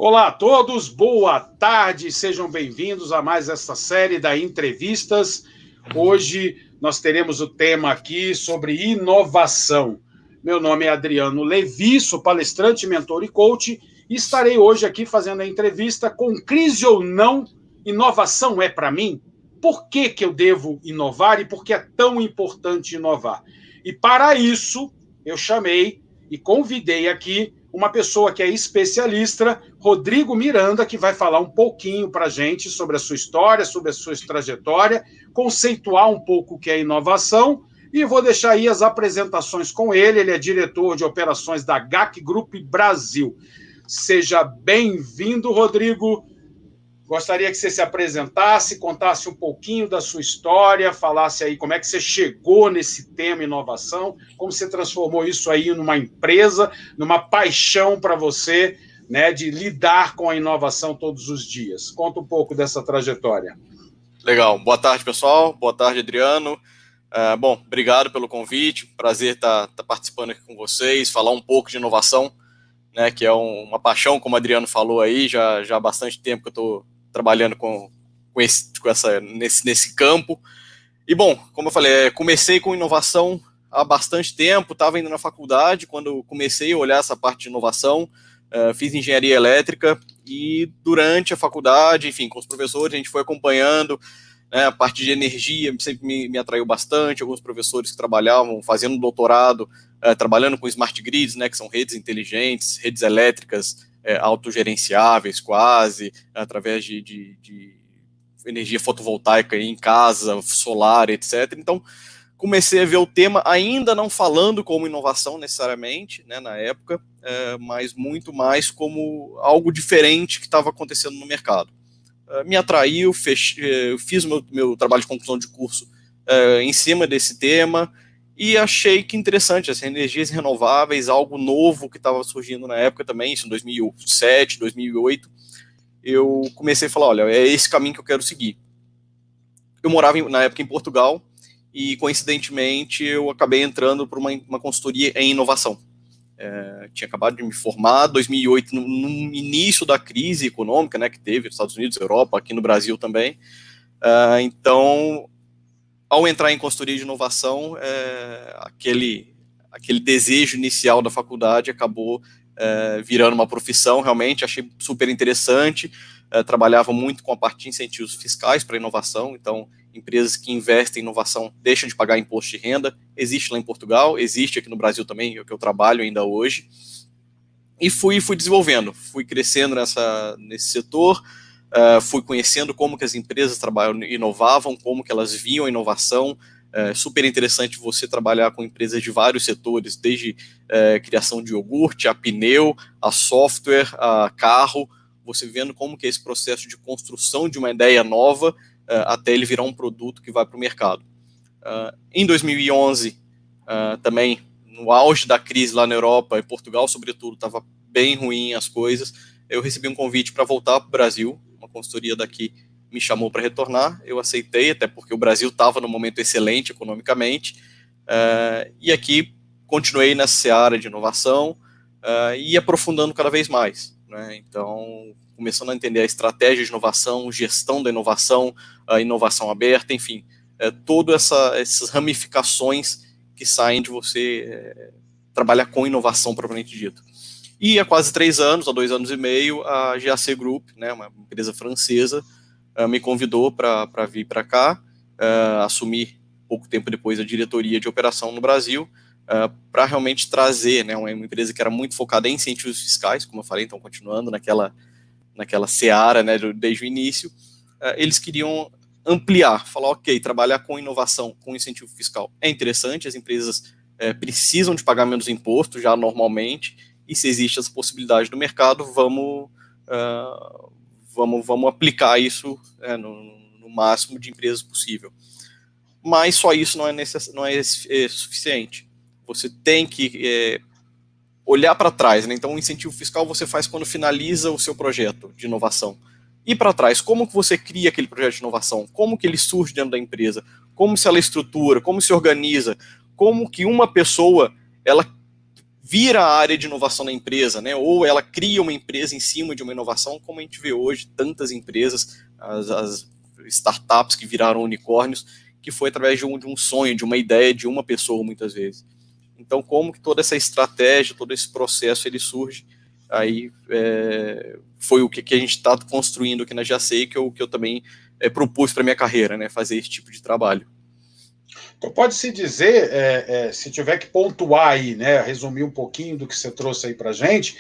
Olá a todos, boa tarde, sejam bem-vindos a mais esta série da entrevistas. Hoje nós teremos o tema aqui sobre inovação. Meu nome é Adriano Levi, sou palestrante, mentor e coach e estarei hoje aqui fazendo a entrevista com crise ou não, inovação é para mim? Por que eu devo inovar e por que é tão importante inovar? E para isso eu chamei e convidei aqui uma pessoa que é especialista, Rodrigo Miranda, que vai falar um pouquinho para a gente sobre a sua história, sobre a sua trajetória, conceituar um pouco o que é inovação, e vou deixar aí as apresentações com ele. Ele é diretor de operações da GAC Group Brasil. Seja bem-vindo, Rodrigo. Gostaria que você se apresentasse, contasse um pouquinho da sua história, falasse aí como é que você chegou nesse tema inovação, como você transformou isso aí numa empresa, numa paixão para você, né, de lidar com a inovação todos os dias. Conta um pouco dessa trajetória. Legal. Boa tarde, pessoal. Boa tarde, Adriano. Bom, obrigado pelo convite. Prazer estar participando aqui com vocês, falar um pouco de inovação, né, que é uma paixão, como o Adriano falou aí, já há bastante tempo que eu estou trabalhando nesse campo. E, bom, como eu falei, comecei com inovação há bastante tempo, estava indo na faculdade quando comecei a olhar essa parte de inovação, fiz engenharia elétrica e durante a faculdade, enfim, com os professores, a gente foi acompanhando, né, a parte de energia sempre me atraiu bastante, alguns professores que trabalhavam, fazendo doutorado, trabalhando com smart grids, né, que são redes inteligentes, redes elétricas, autogerenciáveis quase, através de energia fotovoltaica em casa, solar, etc. Então, comecei a ver o tema, ainda não falando como inovação necessariamente, né, na época, mas muito mais como algo diferente que estava acontecendo no mercado. Me atraiu, fiz o meu trabalho de conclusão de curso em cima desse tema, e achei que interessante, as energias renováveis, algo novo que estava surgindo na época também, isso em 2007, 2008, eu comecei a falar, olha, é esse caminho que eu quero seguir. Eu morava na época em Portugal, e coincidentemente eu acabei entrando por uma consultoria em inovação. Tinha acabado de me formar, 2008, no início da crise econômica, né, que teve nos Estados Unidos, Europa, aqui no Brasil também. Então, ao entrar em consultoria de inovação, aquele desejo inicial da faculdade acabou virando uma profissão, realmente, achei super interessante, trabalhava muito com a parte de incentivos fiscais para inovação, então, empresas que investem em inovação deixam de pagar imposto de renda, existe lá em Portugal, existe aqui no Brasil também, que eu trabalho ainda hoje, e fui desenvolvendo, fui crescendo nesse setor, fui conhecendo como que as empresas inovavam, como que elas viam a inovação. Super interessante você trabalhar com empresas de vários setores, desde criação de iogurte, a pneu, a software, a carro, você vendo como que é esse processo de construção de uma ideia nova até ele virar um produto que vai para o mercado. Em 2011, também, no auge da crise lá na Europa, e Portugal, sobretudo, estava bem ruim as coisas, eu recebi um convite para voltar para o Brasil, uma consultoria daqui me chamou para retornar, eu aceitei, até porque o Brasil estava num momento excelente economicamente, e aqui continuei nessa seara de inovação e aprofundando cada vez mais, né? Então, começando a entender a estratégia de inovação, gestão da inovação, a inovação aberta, enfim, todas essas ramificações que saem de você trabalhar com inovação propriamente dito. E há quase 3 anos, há 2 anos e meio, a GAC Group, né, uma empresa francesa, me convidou para vir para cá, assumir pouco tempo depois a diretoria de operação no Brasil, para realmente trazer, né, uma empresa que era muito focada em incentivos fiscais, como eu falei, então continuando naquela seara, né, desde o início. Eles queriam ampliar, falar, ok, trabalhar com inovação, com incentivo fiscal é interessante, as empresas precisam de pagar menos imposto já normalmente, e se existe essa possibilidade no mercado, vamos aplicar isso no máximo de empresas possível. Mas só isso não é suficiente. Você tem que olhar para trás, né? Então o incentivo fiscal você faz quando finaliza o seu projeto de inovação. E para trás, como que você cria aquele projeto de inovação? Como que ele surge dentro da empresa? Como se ela estrutura? Como se organiza? Como que uma pessoa, ela vira a área de inovação na empresa, né? Ou ela cria uma empresa em cima de uma inovação, como a gente vê hoje, tantas empresas, as startups que viraram unicórnios, que foi através de um sonho, de uma ideia de uma pessoa, muitas vezes. Então, como que toda essa estratégia, todo esse processo, ele surge, aí foi o que a gente está construindo aqui na GACEI, que eu também propus para minha carreira, né? Fazer esse tipo de trabalho. Então, pode-se dizer, se tiver que pontuar aí, né, resumir um pouquinho do que você trouxe aí para a gente,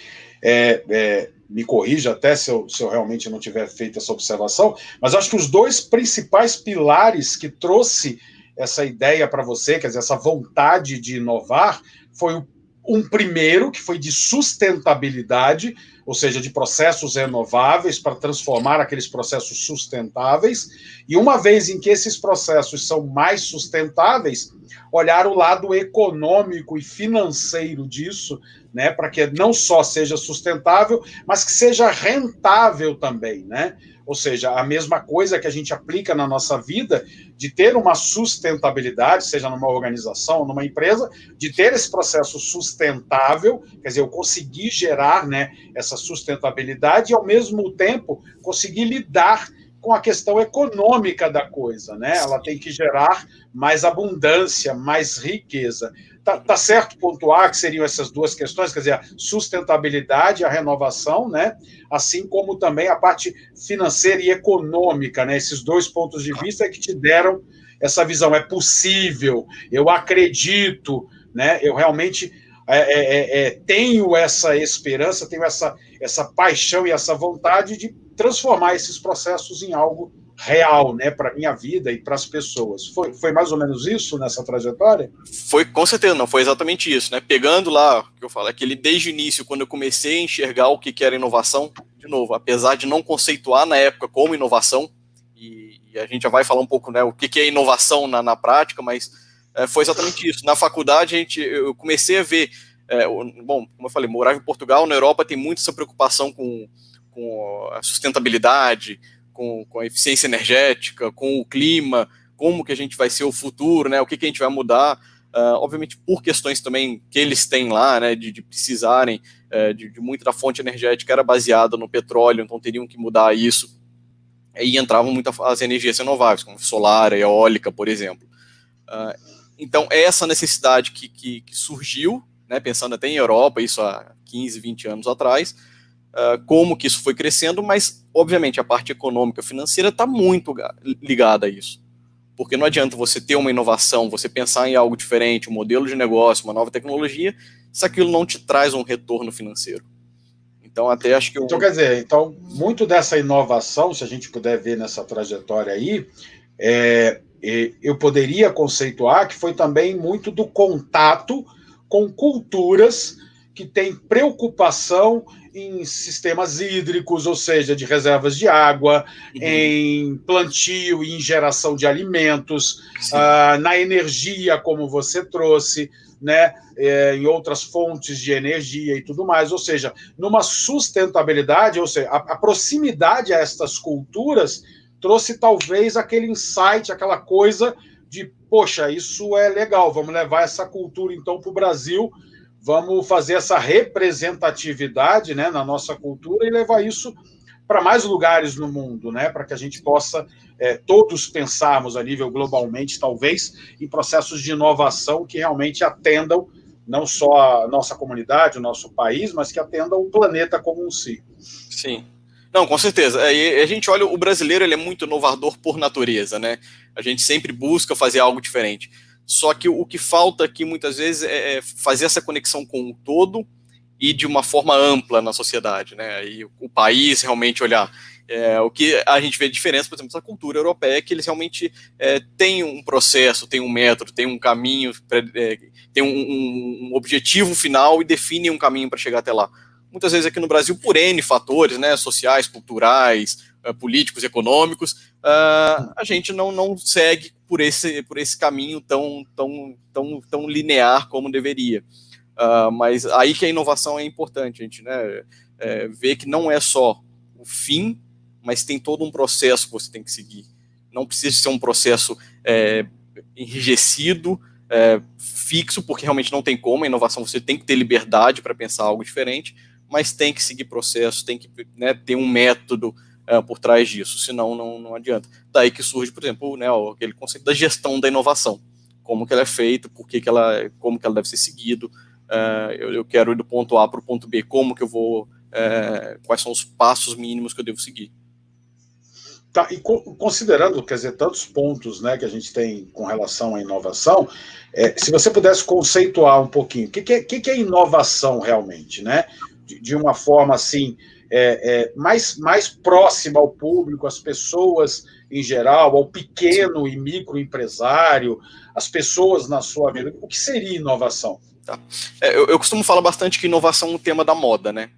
me corrija até se eu realmente não tiver feito essa observação, mas acho que os dois principais pilares que trouxe essa ideia para você, quer dizer, essa vontade de inovar, foi um primeiro, que foi de sustentabilidade, ou seja, de processos renováveis para transformar aqueles processos sustentáveis, e uma vez em que esses processos são mais sustentáveis, olhar o lado econômico e financeiro disso, né, para que não só seja sustentável, mas que seja rentável também, né? Ou seja, a mesma coisa que a gente aplica na nossa vida, de ter uma sustentabilidade, seja numa organização, numa empresa, de ter esse processo sustentável, quer dizer, eu conseguir gerar, né, essa sustentabilidade e, ao mesmo tempo, conseguir lidar com a questão econômica da coisa, né? Ela tem que gerar mais abundância, mais riqueza. Tá certo pontuar que seriam essas duas questões, quer dizer, a sustentabilidade, a renovação, né? Assim como também a parte financeira e econômica, né? Esses dois pontos de vista que te deram essa visão. É possível, eu acredito, né? Eu realmente tenho essa esperança, tenho essa paixão e essa vontade de transformar esses processos em algo real, né, para a minha vida e para as pessoas. Foi mais ou menos isso nessa trajetória? Foi, com certeza, não, foi exatamente isso, né, pegando lá, o que eu falo, aquele desde o início, quando eu comecei a enxergar o que era inovação, de novo, apesar de não conceituar na época como inovação, e a gente já vai falar um pouco, né, o que é inovação na prática, mas foi exatamente isso. Na faculdade, eu comecei a ver, bom, como eu falei, morava em Portugal, na Europa tem muito essa preocupação com a sustentabilidade, com a eficiência energética, com o clima, como que a gente vai ser o futuro, né, o que a gente vai mudar, obviamente por questões também que eles têm lá, né, de precisarem de muita da fonte energética era baseada no petróleo, então teriam que mudar isso, e entravam muito as energias renováveis, como solar, eólica, por exemplo. Então, essa necessidade que surgiu, né, pensando até em Europa, isso há 15, 20 anos atrás, como que isso foi crescendo, mas, obviamente, a parte econômica, financeira está muito ligada a isso. Porque não adianta você ter uma inovação, você pensar em algo diferente, um modelo de negócio, uma nova tecnologia, se aquilo não te traz um retorno financeiro. Então, até acho que... Então, quer dizer, então, muito dessa inovação, se a gente puder ver nessa trajetória aí, eu poderia conceituar que foi também muito do contato com culturas que têm preocupação em sistemas hídricos, ou seja, de reservas de água, em plantio e em geração de alimentos, na energia, como você trouxe, né, em outras fontes de energia e tudo mais, ou seja, numa sustentabilidade, ou seja, a proximidade a estas culturas trouxe talvez aquele insight, aquela coisa de, poxa, isso é legal, vamos levar essa cultura então para o Brasil, vamos fazer essa representatividade, né, na nossa cultura e levar isso para mais lugares no mundo, né, para que a gente possa todos pensarmos a nível globalmente, talvez, em processos de inovação que realmente atendam não só a nossa comunidade, o nosso país, mas que atendam o planeta como um si. Sim. Não, com certeza. E a gente olha, o brasileiro ele é muito inovador por natureza, né? A gente sempre busca fazer algo diferente. Só que o que falta aqui muitas vezes é fazer essa conexão com o todo e de uma forma ampla na sociedade, né? E o país realmente olhar. O que a gente vê de diferença, por exemplo, da cultura europeia, é que eles realmente têm um processo, têm um método, têm um caminho, têm um objetivo final e definem um caminho para chegar até lá. Muitas vezes aqui no Brasil, por N fatores, né, sociais, culturais, políticos, econômicos, a gente não segue por esse caminho tão linear como deveria. Mas aí que a inovação é importante, a gente, né, ver que não é só o fim, mas tem todo um processo que você tem que seguir. Não precisa ser um processo enrijecido, fixo, porque realmente não tem como. A inovação, você tem que ter liberdade para pensar algo diferente, mas tem que seguir processo, tem que, né, ter um método por trás disso, senão não adianta. Daí que surge, por exemplo, né, aquele conceito da gestão da inovação, como que ela é feita, como que ela deve ser seguido. Eu quero ir do ponto A para o ponto B, como que eu vou, quais são os passos mínimos que eu devo seguir. Tá, e considerando, quer dizer, tantos pontos, né, que a gente tem com relação à inovação, se você pudesse conceituar um pouquinho, o que é inovação realmente, né? De uma forma assim, mais próxima ao público, às pessoas em geral, ao pequeno e microempresário, as pessoas na sua vida. O que seria inovação? Tá. Eu costumo falar bastante que inovação é um tema da moda, né?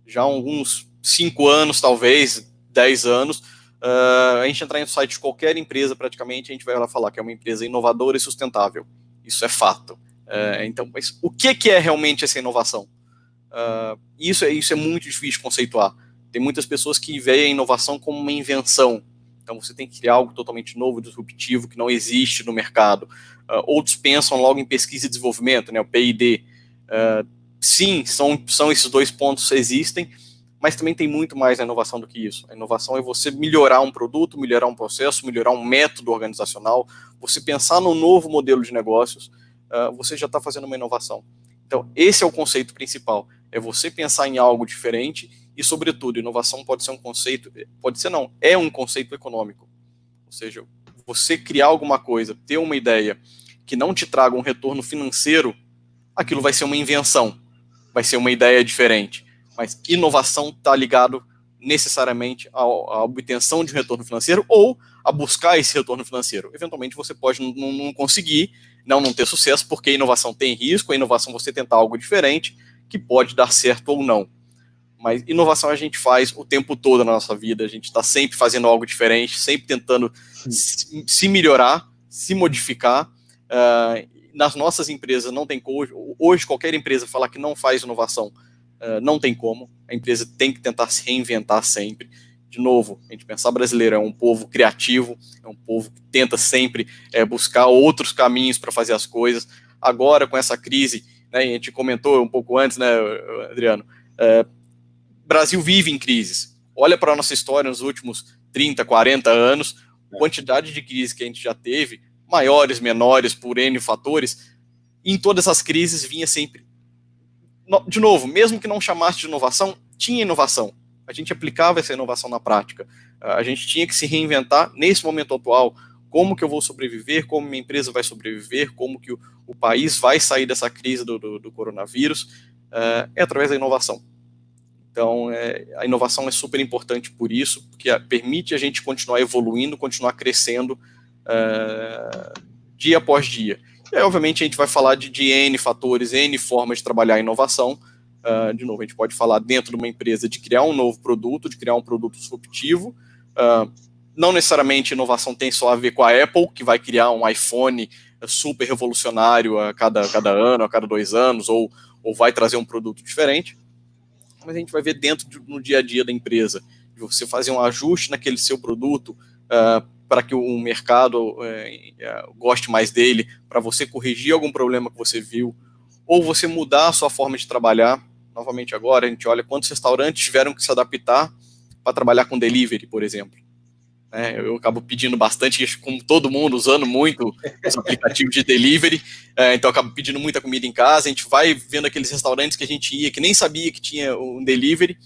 Já há uns 5 anos, talvez, 10 anos, a gente entrar em um site de qualquer empresa, praticamente, a gente vai lá falar que é uma empresa inovadora e sustentável. Isso é fato. Então, mas o que é realmente essa inovação? Isso é muito difícil de conceituar. Tem muitas pessoas que veem a inovação como uma invenção. Então, você tem que criar algo totalmente novo, disruptivo, que não existe no mercado. Outros pensam logo em pesquisa e desenvolvimento, né, o P&D. Sim, são esses 2 pontos existem, mas também tem muito mais na inovação do que isso. A inovação é você melhorar um produto, melhorar um processo, melhorar um método organizacional, você pensar num novo modelo de negócios, você já está fazendo uma inovação. Então, esse é o conceito principal, é você pensar em algo diferente e, sobretudo, inovação pode ser um conceito, pode ser não, é um conceito econômico. Ou seja, você criar alguma coisa, ter uma ideia que não te traga um retorno financeiro, aquilo vai ser uma invenção, vai ser uma ideia diferente. Mas inovação está ligado necessariamente à obtenção de um retorno financeiro ou a buscar esse retorno financeiro. Eventualmente você pode não conseguir, não ter sucesso, porque a inovação tem risco, a inovação você tentar algo diferente, que pode dar certo ou não. Mas inovação a gente faz o tempo todo na nossa vida, a gente está sempre fazendo algo diferente, sempre tentando se melhorar, se modificar. Nas nossas empresas não tem como, hoje qualquer empresa falar que não faz inovação, não tem como, a empresa tem que tentar se reinventar sempre. De novo, a gente pensar brasileiro é um povo criativo, é um povo que tenta sempre buscar outros caminhos para fazer as coisas. Agora, com essa crise, né, a gente comentou um pouco antes, né, Adriano, Brasil vive em crises. Olha para a nossa história nos últimos 30, 40 anos, a quantidade de crises que a gente já teve, maiores, menores, por N fatores, e em todas essas crises vinha sempre. De novo, mesmo que não chamasse de inovação, tinha inovação. A gente aplicava essa inovação na prática. A gente tinha que se reinventar nesse momento atual. Como que eu vou sobreviver, como minha empresa vai sobreviver, como que o país vai sair dessa crise do coronavírus, através da inovação. Então, a inovação é super importante por isso, porque permite a gente continuar evoluindo, continuar crescendo dia após dia. E aí, obviamente, a gente vai falar de N fatores, N formas de trabalhar a inovação. De novo, a gente pode falar dentro de uma empresa de criar um novo produto, de criar um produto disruptivo. Não necessariamente inovação tem só a ver com a Apple, que vai criar um iPhone super revolucionário a cada ano, a cada 2 anos, ou vai trazer um produto diferente. Mas a gente vai ver dentro no dia a dia da empresa, de você fazer um ajuste naquele seu produto para que o mercado goste mais dele, para você corrigir algum problema que você viu, ou você mudar a sua forma de trabalhar. Novamente agora, a gente olha quantos restaurantes tiveram que se adaptar para trabalhar com delivery, por exemplo. Eu acabo pedindo bastante, como todo mundo, usando muito os aplicativos de delivery, então eu acabo pedindo muita comida em casa, a gente vai vendo aqueles restaurantes que a gente ia, que nem sabia que tinha um delivery,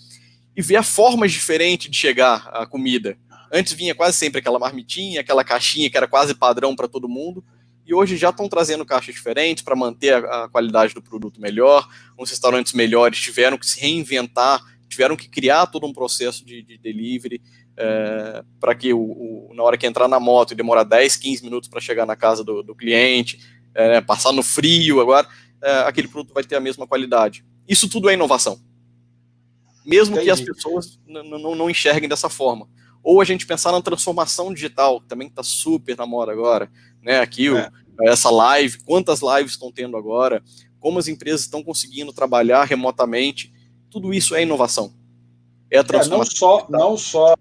e ver a formas diferentes de chegar a comida. Antes vinha quase sempre aquela marmitinha, aquela caixinha que era quase padrão para todo mundo, e hoje já estão trazendo caixas diferentes para manter a qualidade do produto melhor. Os restaurantes melhores tiveram que se reinventar, tiveram que criar todo um processo de delivery, para que na hora que entrar na moto e demorar 10, 15 minutos para chegar na casa do cliente, passar no frio, agora aquele produto vai ter a mesma qualidade. Isso tudo é inovação. Mesmo Entendi. Que as pessoas não enxerguem dessa forma. Ou a gente pensar na transformação digital, que também está super na moda agora, né? Aqui, essa live, quantas lives estão tendo agora, como as empresas estão conseguindo trabalhar remotamente, tudo isso é inovação. É a transformação não só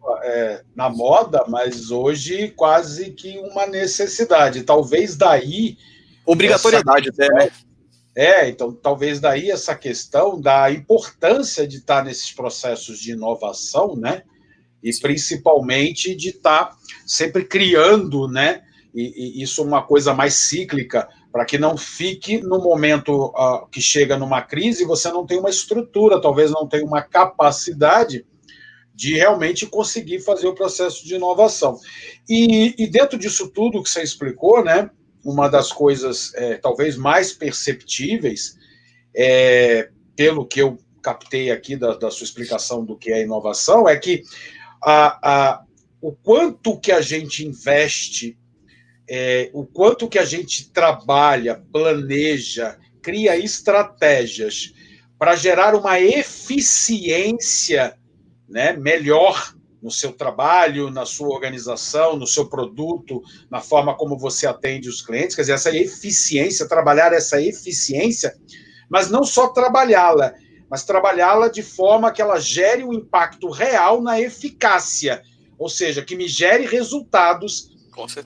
na moda, mas hoje quase que uma necessidade. Talvez daí Obrigatoriedade até, né? Então, talvez daí essa questão da importância de estar nesses processos de inovação, né? E sim, principalmente de estar sempre criando, né? E isso é uma coisa mais cíclica, para que não fique no momento que chega numa crise, você não tem uma estrutura, talvez não tenha uma capacidade de realmente conseguir fazer o processo de inovação. E dentro disso tudo que você explicou, né? Uma das coisas talvez mais perceptíveis, pelo que eu captei aqui da sua explicação do que é inovação, é que o quanto que a gente investe, o quanto que a gente trabalha, planeja, cria estratégias para gerar uma eficiência, né, melhor no seu trabalho, na sua organização, no seu produto, na forma como você atende os clientes. Quer dizer, essa eficiência, trabalhar essa eficiência, mas não só trabalhá-la, mas trabalhá-la de forma que ela gere um impacto real na eficácia, ou seja, que me gere resultados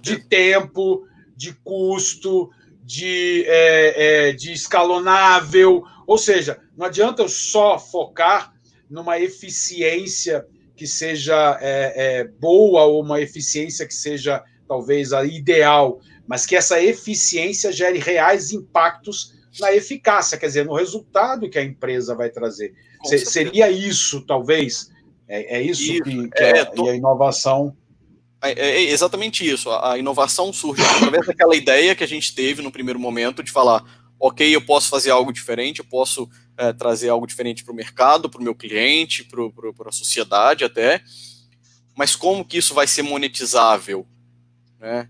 de tempo, de custo, de escalonável. Ou seja, não adianta eu só focar numa eficiência que seja boa ou uma eficiência que seja talvez a ideal, mas que essa eficiência gere reais impactos na eficácia, quer dizer, no resultado que a empresa vai trazer. Seria isso, talvez? Isso que a inovação... É exatamente isso. A inovação surge através daquela ideia que a gente teve no primeiro momento de falar, ok, eu posso fazer algo diferente, eu posso trazer algo diferente para o mercado, para o meu cliente, para a sociedade até, mas como que isso vai ser monetizável? Né?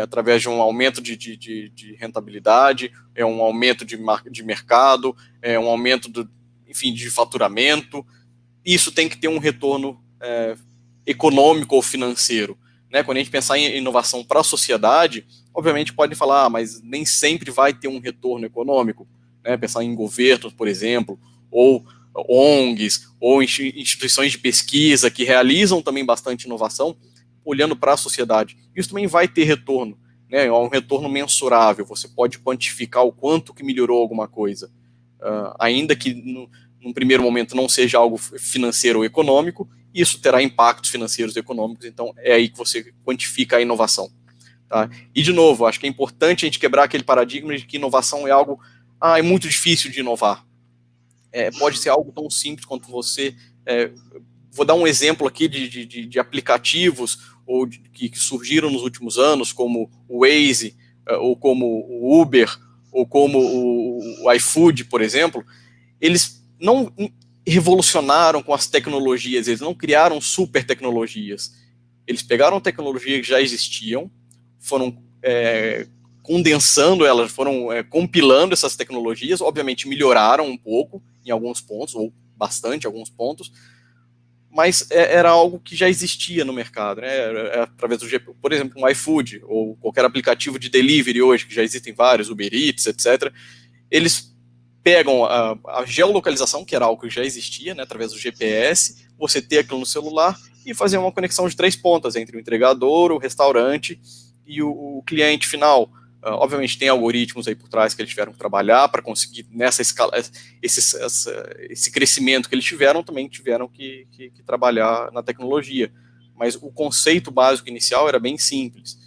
Através de um aumento de rentabilidade, um aumento de mercado, um aumento de faturamento. Isso tem que ter um retorno econômico ou financeiro. Né? Quando a gente pensar em inovação para a sociedade, obviamente pode falar, mas nem sempre vai ter um retorno econômico. Né? Pensar em governos, por exemplo, ou ONGs, ou instituições de pesquisa que realizam também bastante inovação, olhando para a sociedade. Isso também vai ter retorno, né? Um retorno mensurável. Você pode quantificar o quanto que melhorou alguma coisa. Ainda que num primeiro momento não seja algo financeiro ou econômico, isso terá impactos financeiros e econômicos, então é aí que você quantifica a inovação. Tá? E, de novo, acho que é importante a gente quebrar aquele paradigma de que inovação é algo, é muito difícil de inovar. Pode ser algo tão simples quanto você... vou dar um exemplo aqui de aplicativos ou que surgiram nos últimos anos, como o Waze, ou como o Uber, ou como o iFood, por exemplo. Eles não revolucionaram com as tecnologias, eles não criaram super tecnologias. Eles pegaram tecnologias que já existiam, foram condensando elas, foram compilando essas tecnologias, obviamente melhoraram um pouco em alguns pontos, ou bastante em alguns pontos, mas era algo que já existia no mercado, né? Através do, por exemplo, um iFood, ou qualquer aplicativo de delivery hoje, que já existem vários, Uber Eats, etc., eles pegam a geolocalização, que era algo que já existia, né, através do GPS, você ter aquilo no celular e fazer uma conexão de 3 pontas entre o entregador, o restaurante e o cliente final. Obviamente tem algoritmos aí por trás que eles tiveram que trabalhar para conseguir nessa escala, esse crescimento que eles tiveram, também tiveram que trabalhar na tecnologia. Mas o conceito básico inicial era bem simples.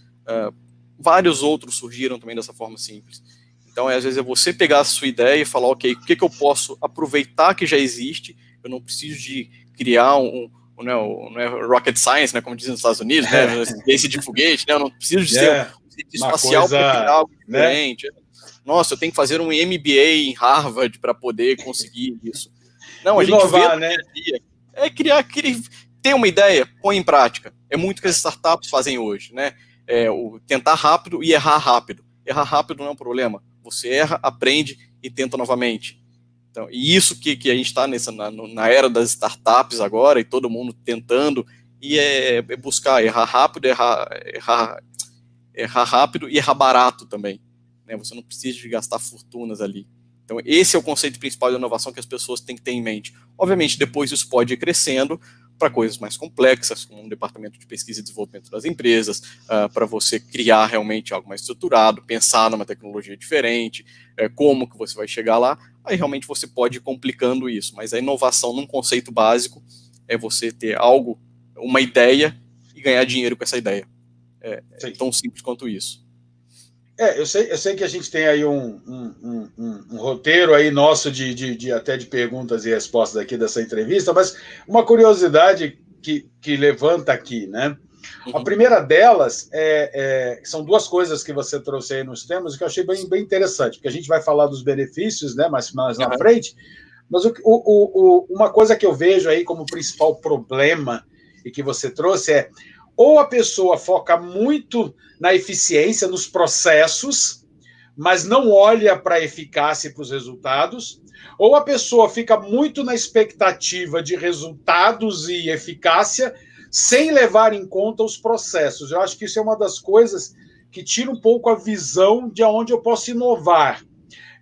Vários outros surgiram também dessa forma simples. Então, às vezes, é você pegar a sua ideia e falar, ok, o que eu posso aproveitar que já existe, eu não preciso de criar não é rocket science, né, como dizem nos Estados Unidos, né, ciência de foguete, né, eu não preciso de ser um cientista espacial para criar algo diferente. Né? Nossa, eu tenho que fazer um MBA em Harvard para poder conseguir isso. Não, a inovar, gente vê no dia a dia, ter uma ideia, põe em prática. É muito que as startups fazem hoje, né, tentar rápido e errar rápido. Errar rápido não é um problema. Você erra, aprende e tenta novamente. Então, e isso que a gente está na era das startups agora, e todo mundo tentando, e buscar errar rápido, errar rápido e errar barato também. Né? Você não precisa de gastar fortunas ali. Então, esse é o conceito principal da inovação que as pessoas têm que ter em mente. Obviamente, depois isso pode ir crescendo, para coisas mais complexas, como um departamento de pesquisa e desenvolvimento das empresas, para você criar realmente algo mais estruturado, pensar numa tecnologia diferente, como que você vai chegar lá, aí realmente você pode ir complicando isso, mas a inovação num conceito básico é você ter algo, uma ideia e ganhar dinheiro com essa ideia. É tão simples quanto isso. Eu sei que a gente tem aí um roteiro aí nosso até de perguntas e respostas aqui dessa entrevista, mas uma curiosidade que levanta aqui, né? A primeira delas são duas coisas que você trouxe aí nos temas que eu achei bem interessante, porque a gente vai falar dos benefícios, né, mais na frente, mas uma coisa que eu vejo aí como principal problema e que você trouxe ou a pessoa foca muito na eficiência, nos processos, mas não olha para a eficácia e para os resultados, ou a pessoa fica muito na expectativa de resultados e eficácia, sem levar em conta os processos. Eu acho que isso é uma das coisas que tira um pouco a visão de onde eu posso inovar.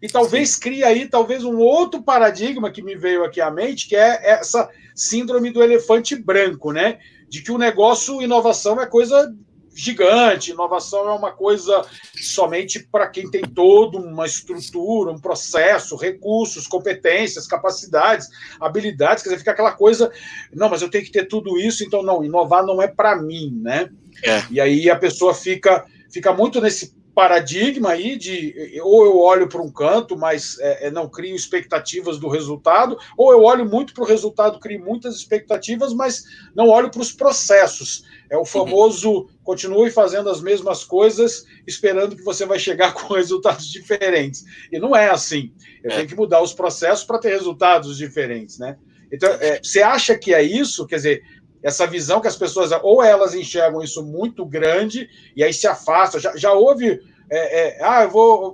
E talvez crie aí um outro paradigma que me veio aqui à mente, que é essa síndrome do elefante branco, né? De que o negócio, inovação é coisa gigante, inovação é uma coisa somente para quem tem toda uma estrutura, um processo, recursos, competências, capacidades, habilidades, quer dizer, fica aquela coisa, não, mas eu tenho que ter tudo isso, então não, inovar não é para mim, né? E aí a pessoa fica muito nesse paradigma aí de ou eu olho para um canto, mas não crio expectativas do resultado, ou eu olho muito para o resultado, crio muitas expectativas, mas não olho para os processos. É o famoso continue fazendo as mesmas coisas, esperando que você vai chegar com resultados diferentes. E não é assim. Eu tenho que mudar os processos para ter resultados diferentes, né? Então, você acha que é isso? Quer dizer, essa visão que as pessoas, ou elas enxergam isso muito grande e aí se afastam. Já houve,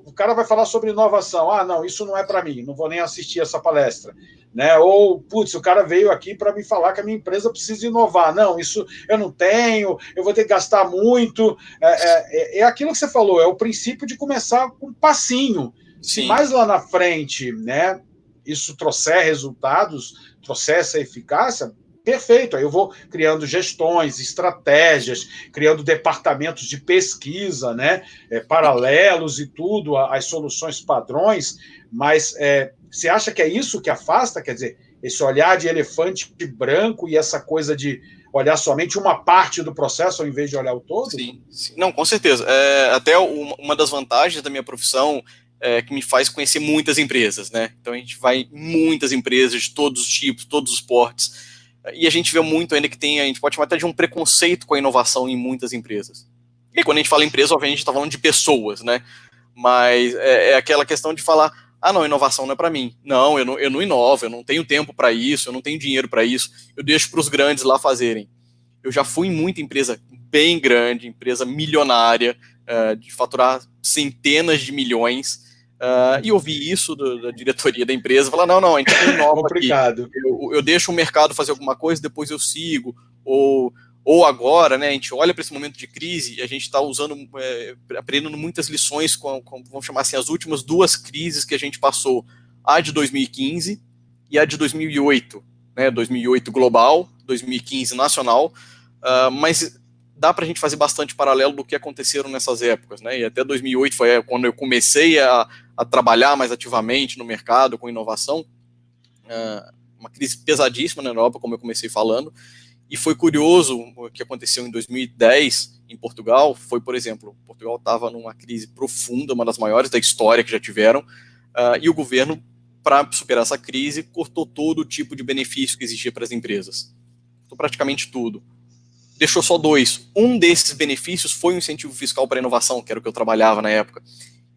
o cara vai falar sobre inovação. Não, isso não é para mim, não vou nem assistir essa palestra. Né? Ou, putz, o cara veio aqui para me falar que a minha empresa precisa inovar. Não, isso eu não tenho, eu vou ter que gastar muito. É aquilo que você falou, é o princípio de começar com um passinho. Se mais lá na frente, né, isso trouxer resultados, trouxer essa eficácia, perfeito, aí eu vou criando gestões, estratégias, criando departamentos de pesquisa, né, paralelos e tudo, as soluções padrões, mas você acha que é isso que afasta, quer dizer, esse olhar de elefante branco e essa coisa de olhar somente uma parte do processo ao invés de olhar o todo? Sim. Não, com certeza. Até uma das vantagens da minha profissão que me faz conhecer muitas empresas, né? Então a gente vai em muitas empresas de todos os tipos, todos os portes, e a gente vê muito ainda que a gente pode chamar até de um preconceito com a inovação em muitas empresas. E quando a gente fala empresa, obviamente a gente está falando de pessoas, né? Mas é aquela questão de falar, não, inovação não é para mim. Não, eu não inovo, eu não tenho tempo para isso, eu não tenho dinheiro para isso, eu deixo para os grandes lá fazerem. Eu já fui em muita empresa bem grande, empresa milionária, de faturar centenas de milhões, e ouvi isso da diretoria da empresa, falar, não, a gente não inova aqui. Eu deixo o mercado fazer alguma coisa, depois eu sigo, ou agora, né, a gente olha para esse momento de crise e a gente está aprendendo muitas lições vamos chamar assim, as últimas duas crises que a gente passou, a de 2015 e a de 2008, né, 2008 global, 2015 nacional, mas dá para a gente fazer bastante paralelo do que aconteceram nessas épocas, né, e até 2008 foi quando eu comecei a trabalhar mais ativamente no mercado com inovação, uma crise pesadíssima na Europa, como eu comecei falando, e foi curioso o que aconteceu em 2010 em Portugal, foi, por exemplo, Portugal estava numa crise profunda, uma das maiores da história que já tiveram, e o governo, para superar essa crise, cortou todo o tipo de benefício que existia para as empresas. Cortou praticamente tudo. Deixou só dois. Um desses benefícios foi um incentivo fiscal para a inovação, que era o que eu trabalhava na época.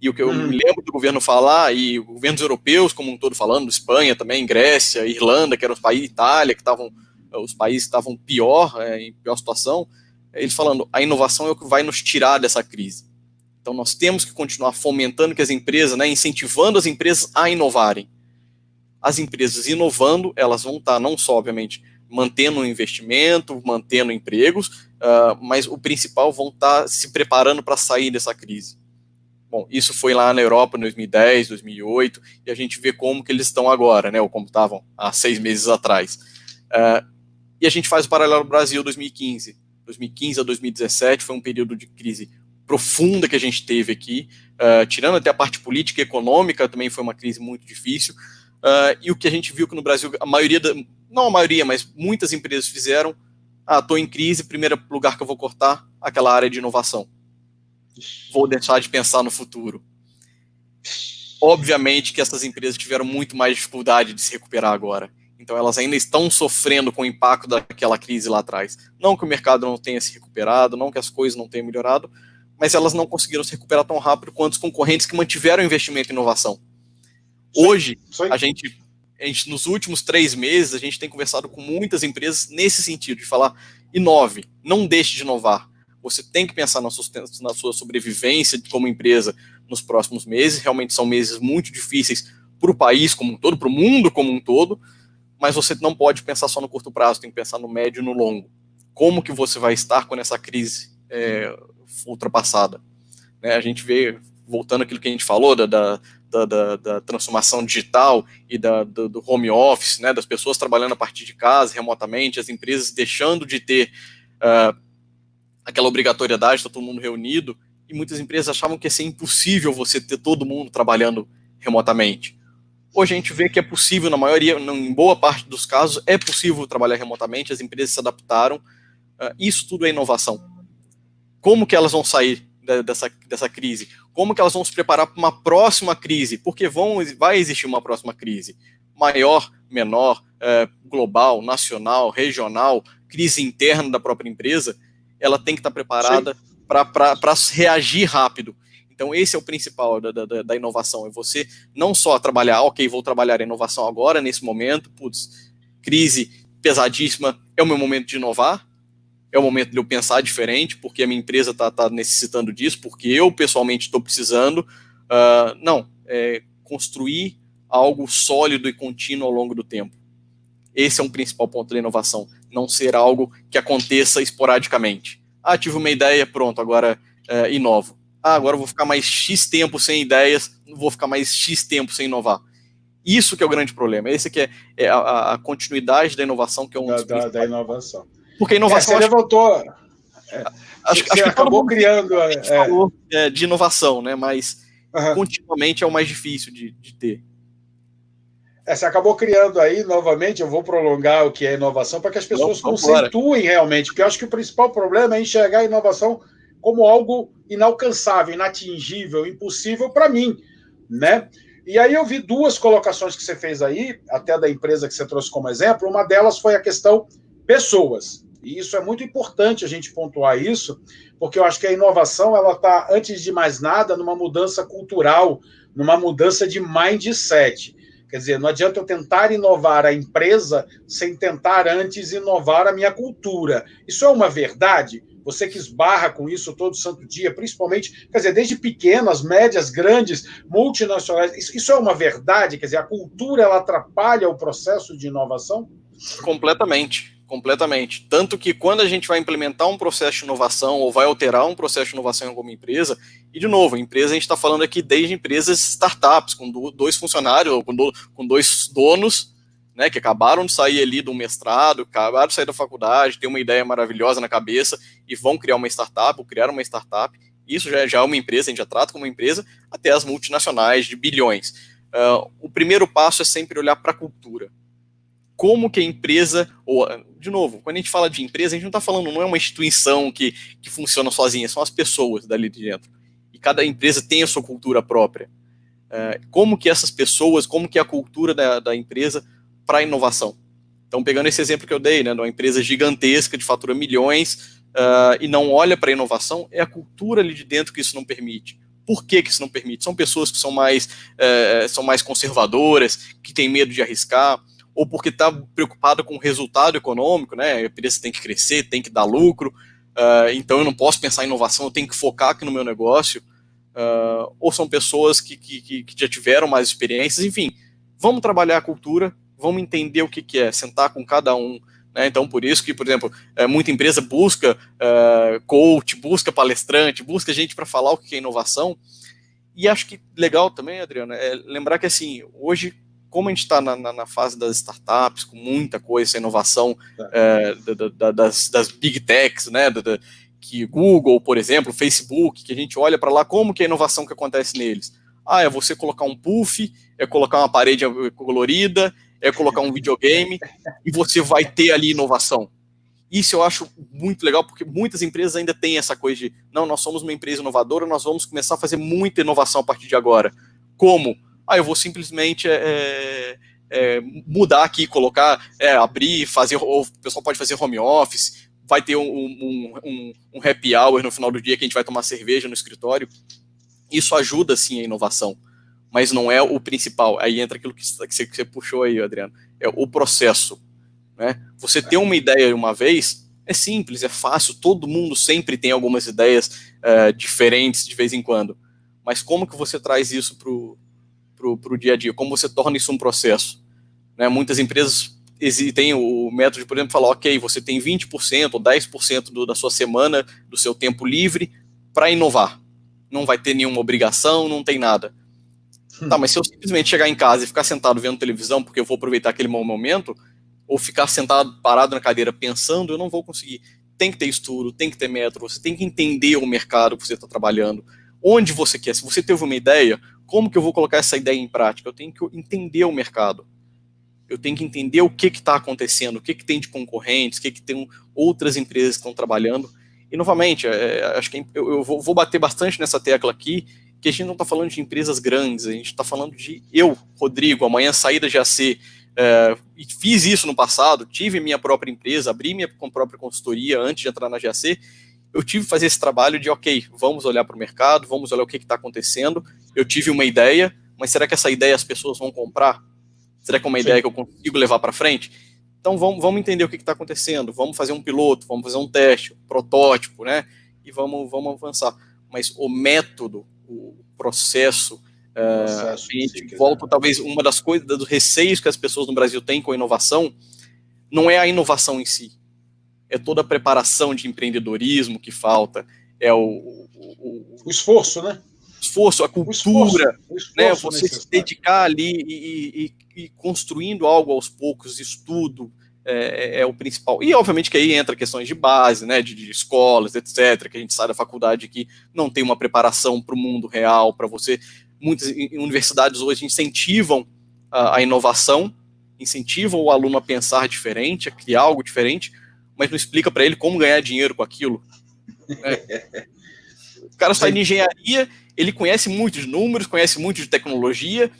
E o que eu me lembro do governo falar, e governos europeus como um todo falando, Espanha também, Grécia, Irlanda, que eram os países, Itália, que estavam os países que estavam em pior situação, eles falando, a inovação é o que vai nos tirar dessa crise. Então nós temos que continuar fomentando que as empresas, né, incentivando as empresas a inovarem. As empresas inovando, elas vão estar não só, obviamente, mantendo o investimento, mantendo empregos, mas o principal vão estar se preparando para sair dessa crise. Bom, isso foi lá na Europa em 2010, 2008, e a gente vê como que eles estão agora, né, ou como estavam há 6 meses atrás. E a gente faz o paralelo Brasil 2015. 2015 a 2017 foi um período de crise profunda que a gente teve aqui, tirando até a parte política e econômica, também foi uma crise muito difícil, e o que a gente viu que no Brasil, não a maioria, mas muitas empresas fizeram, estou em crise, primeiro lugar que eu vou cortar, aquela área de inovação. Vou deixar de pensar no futuro. Obviamente que essas empresas tiveram muito mais dificuldade de se recuperar agora. Então elas ainda estão sofrendo com o impacto daquela crise lá atrás. Não que o mercado não tenha se recuperado, não que as coisas não tenham melhorado, mas elas não conseguiram se recuperar tão rápido quanto os concorrentes que mantiveram o investimento em inovação. Hoje, a gente nos últimos 3 meses, a gente tem conversado com muitas empresas nesse sentido, de falar, inove, não deixe de inovar. Você tem que pensar na sua sobrevivência como empresa nos próximos meses. Realmente são meses muito difíceis para o país como um todo, para o mundo como um todo, mas você não pode pensar só no curto prazo, tem que pensar no médio e no longo. Como que você vai estar quando essa crise ultrapassada? A gente vê, voltando àquilo que a gente falou, da transformação digital e do home office, das pessoas trabalhando a partir de casa, remotamente, as empresas deixando de ter aquela obrigatoriedade de estar todo mundo reunido, e muitas empresas achavam que ia ser impossível você ter todo mundo trabalhando remotamente. Hoje a gente vê que é possível, na maioria, em boa parte dos casos, é possível trabalhar remotamente, as empresas se adaptaram, isso tudo é inovação. Como que elas vão sair dessa crise? Como que elas vão se preparar para uma próxima crise? Porque vai existir uma próxima crise, maior, menor, global, nacional, regional, crise interna da própria empresa, ela tem que estar preparada para reagir rápido. Então esse é o principal da inovação, é você não só trabalhar, vou trabalhar a inovação agora, nesse momento, crise pesadíssima, é o meu momento de inovar, é o momento de eu pensar diferente, porque a minha empresa está necessitando disso, porque eu pessoalmente estou precisando. Construir algo sólido e contínuo ao longo do tempo. Esse é um principal ponto da inovação, não ser algo que aconteça esporadicamente. Tive uma ideia, pronto, agora inovo. Agora eu vou ficar mais X tempo sem ideias, não vou ficar mais X tempo sem inovar. Isso que é o grande problema, esse que é a continuidade da inovação, que é um dos da inovação. Porque a inovação... Você levantou... Acho que acabou criando... falou de inovação, mas continuamente é o mais difícil de ter. Você acabou criando aí, novamente, eu vou prolongar o que é inovação para que as pessoas conceituem realmente, porque eu acho que o principal problema é enxergar a inovação como algo inalcançável, inatingível, impossível para mim, E aí eu vi 2 colocações que você fez aí, até da empresa que você trouxe como exemplo. Uma delas foi a questão pessoas. E isso é muito importante a gente pontuar isso, porque eu acho que a inovação ela está, antes de mais nada, numa mudança cultural, numa mudança de mindset. Quer dizer, não adianta eu tentar inovar a empresa sem tentar antes inovar a minha cultura. Isso é uma verdade? Você que esbarra com isso todo santo dia, principalmente, quer dizer, desde pequenas, médias, grandes, multinacionais, isso é uma verdade? Quer dizer, a cultura ela atrapalha o processo de inovação? Completamente. Tanto que quando a gente vai implementar um processo de inovação ou vai alterar um processo de inovação em alguma empresa, e de novo, empresa a gente está falando aqui desde empresas startups, com 2 funcionários, ou com 2 donos, que acabaram de sair ali do mestrado, acabaram de sair da faculdade, têm uma ideia maravilhosa na cabeça e vão criar uma startup, ou criar uma startup. Isso já é uma empresa, a gente já trata como uma empresa, até as multinacionais de bilhões. O primeiro passo é sempre olhar para a cultura. Como que a empresa, ou, de novo, quando a gente fala de empresa, a gente não está falando, não é uma instituição que funciona sozinha, são as pessoas dali de dentro. E cada empresa tem a sua cultura própria. Como que essas pessoas, como que é a cultura da empresa para a inovação? Então, pegando esse exemplo que eu dei, de uma empresa gigantesca, de fatura milhões, e não olha para a inovação, é a cultura ali de dentro que isso não permite. Por que isso não permite? São pessoas que são mais conservadoras, que têm medo de arriscar, ou porque está preocupado com o resultado econômico, a empresa tem que crescer, tem que dar lucro, então eu não posso pensar em inovação, eu tenho que focar aqui no meu negócio, ou são pessoas que já tiveram mais experiências, enfim, vamos trabalhar a cultura, vamos entender o que é, sentar com cada um, então por isso que, por exemplo, muita empresa busca coach, busca palestrante, busca gente para falar o que é inovação, e acho que legal também, Adriano, é lembrar que assim, hoje como a gente está na fase das startups, com muita coisa, essa inovação das big techs, né, que Google, por exemplo, Facebook, que a gente olha para lá, como que é a inovação que acontece neles? É você colocar um puff, é colocar uma parede colorida, é colocar um videogame, e você vai ter ali inovação. Isso eu acho muito legal, porque muitas empresas ainda têm essa coisa de, não, nós somos uma empresa inovadora, nós vamos começar a fazer muita inovação a partir de agora. Como? Eu vou simplesmente mudar aqui, colocar, abrir, fazer, o pessoal pode fazer home office, vai ter um happy hour no final do dia que a gente vai tomar cerveja no escritório. Isso ajuda, sim, a inovação, mas não é o principal. Aí entra aquilo que você puxou aí, Adriano, é o processo. Né? Você ter uma ideia uma vez é simples, é fácil, todo mundo sempre tem algumas ideias diferentes de vez em quando, mas como que você traz isso pro dia a dia? Como você torna isso um processo? Né? Muitas empresas têm o método de, por exemplo, falar, ok, você tem 20% ou 10% da sua semana, do seu tempo livre para inovar. Não vai ter nenhuma obrigação, não tem nada. Tá, mas se eu simplesmente chegar em casa e ficar sentado vendo televisão, porque eu vou aproveitar aquele momento, ou ficar sentado, parado na cadeira pensando, eu não vou conseguir. Tem que ter estudo, tem que ter método, você tem que entender o mercado que você está trabalhando, onde você quer. Se você teve uma ideia, como que eu vou colocar essa ideia em prática? Eu tenho que entender o mercado. Eu tenho que entender o que está acontecendo, o que tem de concorrentes, o que tem outras empresas que estão trabalhando. E, novamente, acho que eu vou bater bastante nessa tecla aqui, que a gente não está falando de empresas grandes, a gente está falando de eu, Rodrigo, amanhã sair da GAC, e fiz isso no passado, tive minha própria empresa, abri minha própria consultoria antes de entrar na GAC, eu tive que fazer esse trabalho de, ok, vamos olhar para o mercado, vamos olhar o que está acontecendo, eu tive uma ideia, mas será que essa ideia as pessoas vão comprar? Será que é uma ideia que eu consigo levar para frente? Então vamos entender o que está acontecendo, vamos fazer um piloto, vamos fazer um teste, um protótipo, né? E vamos avançar. Mas o método, o processo, a gente volta, talvez, uma das coisas, dos receios que as pessoas no Brasil têm com a inovação, não é a inovação em si, é toda a preparação de empreendedorismo que falta, é o esforço, né? Esforço, a cultura, o esforço, né? Você se dedicar ali e construindo algo aos poucos, estudo, é o principal. E, obviamente, que aí entra questões de base, né, de escolas, etc., que a gente sai da faculdade que não tem uma preparação para o mundo real, para você. Muitas universidades hoje incentivam a inovação, incentivam o aluno a pensar diferente, a criar algo diferente, mas não explica para ele como ganhar dinheiro com aquilo. Né? O cara sai de engenharia, ele conhece muito de números, conhece muito de tecnologia,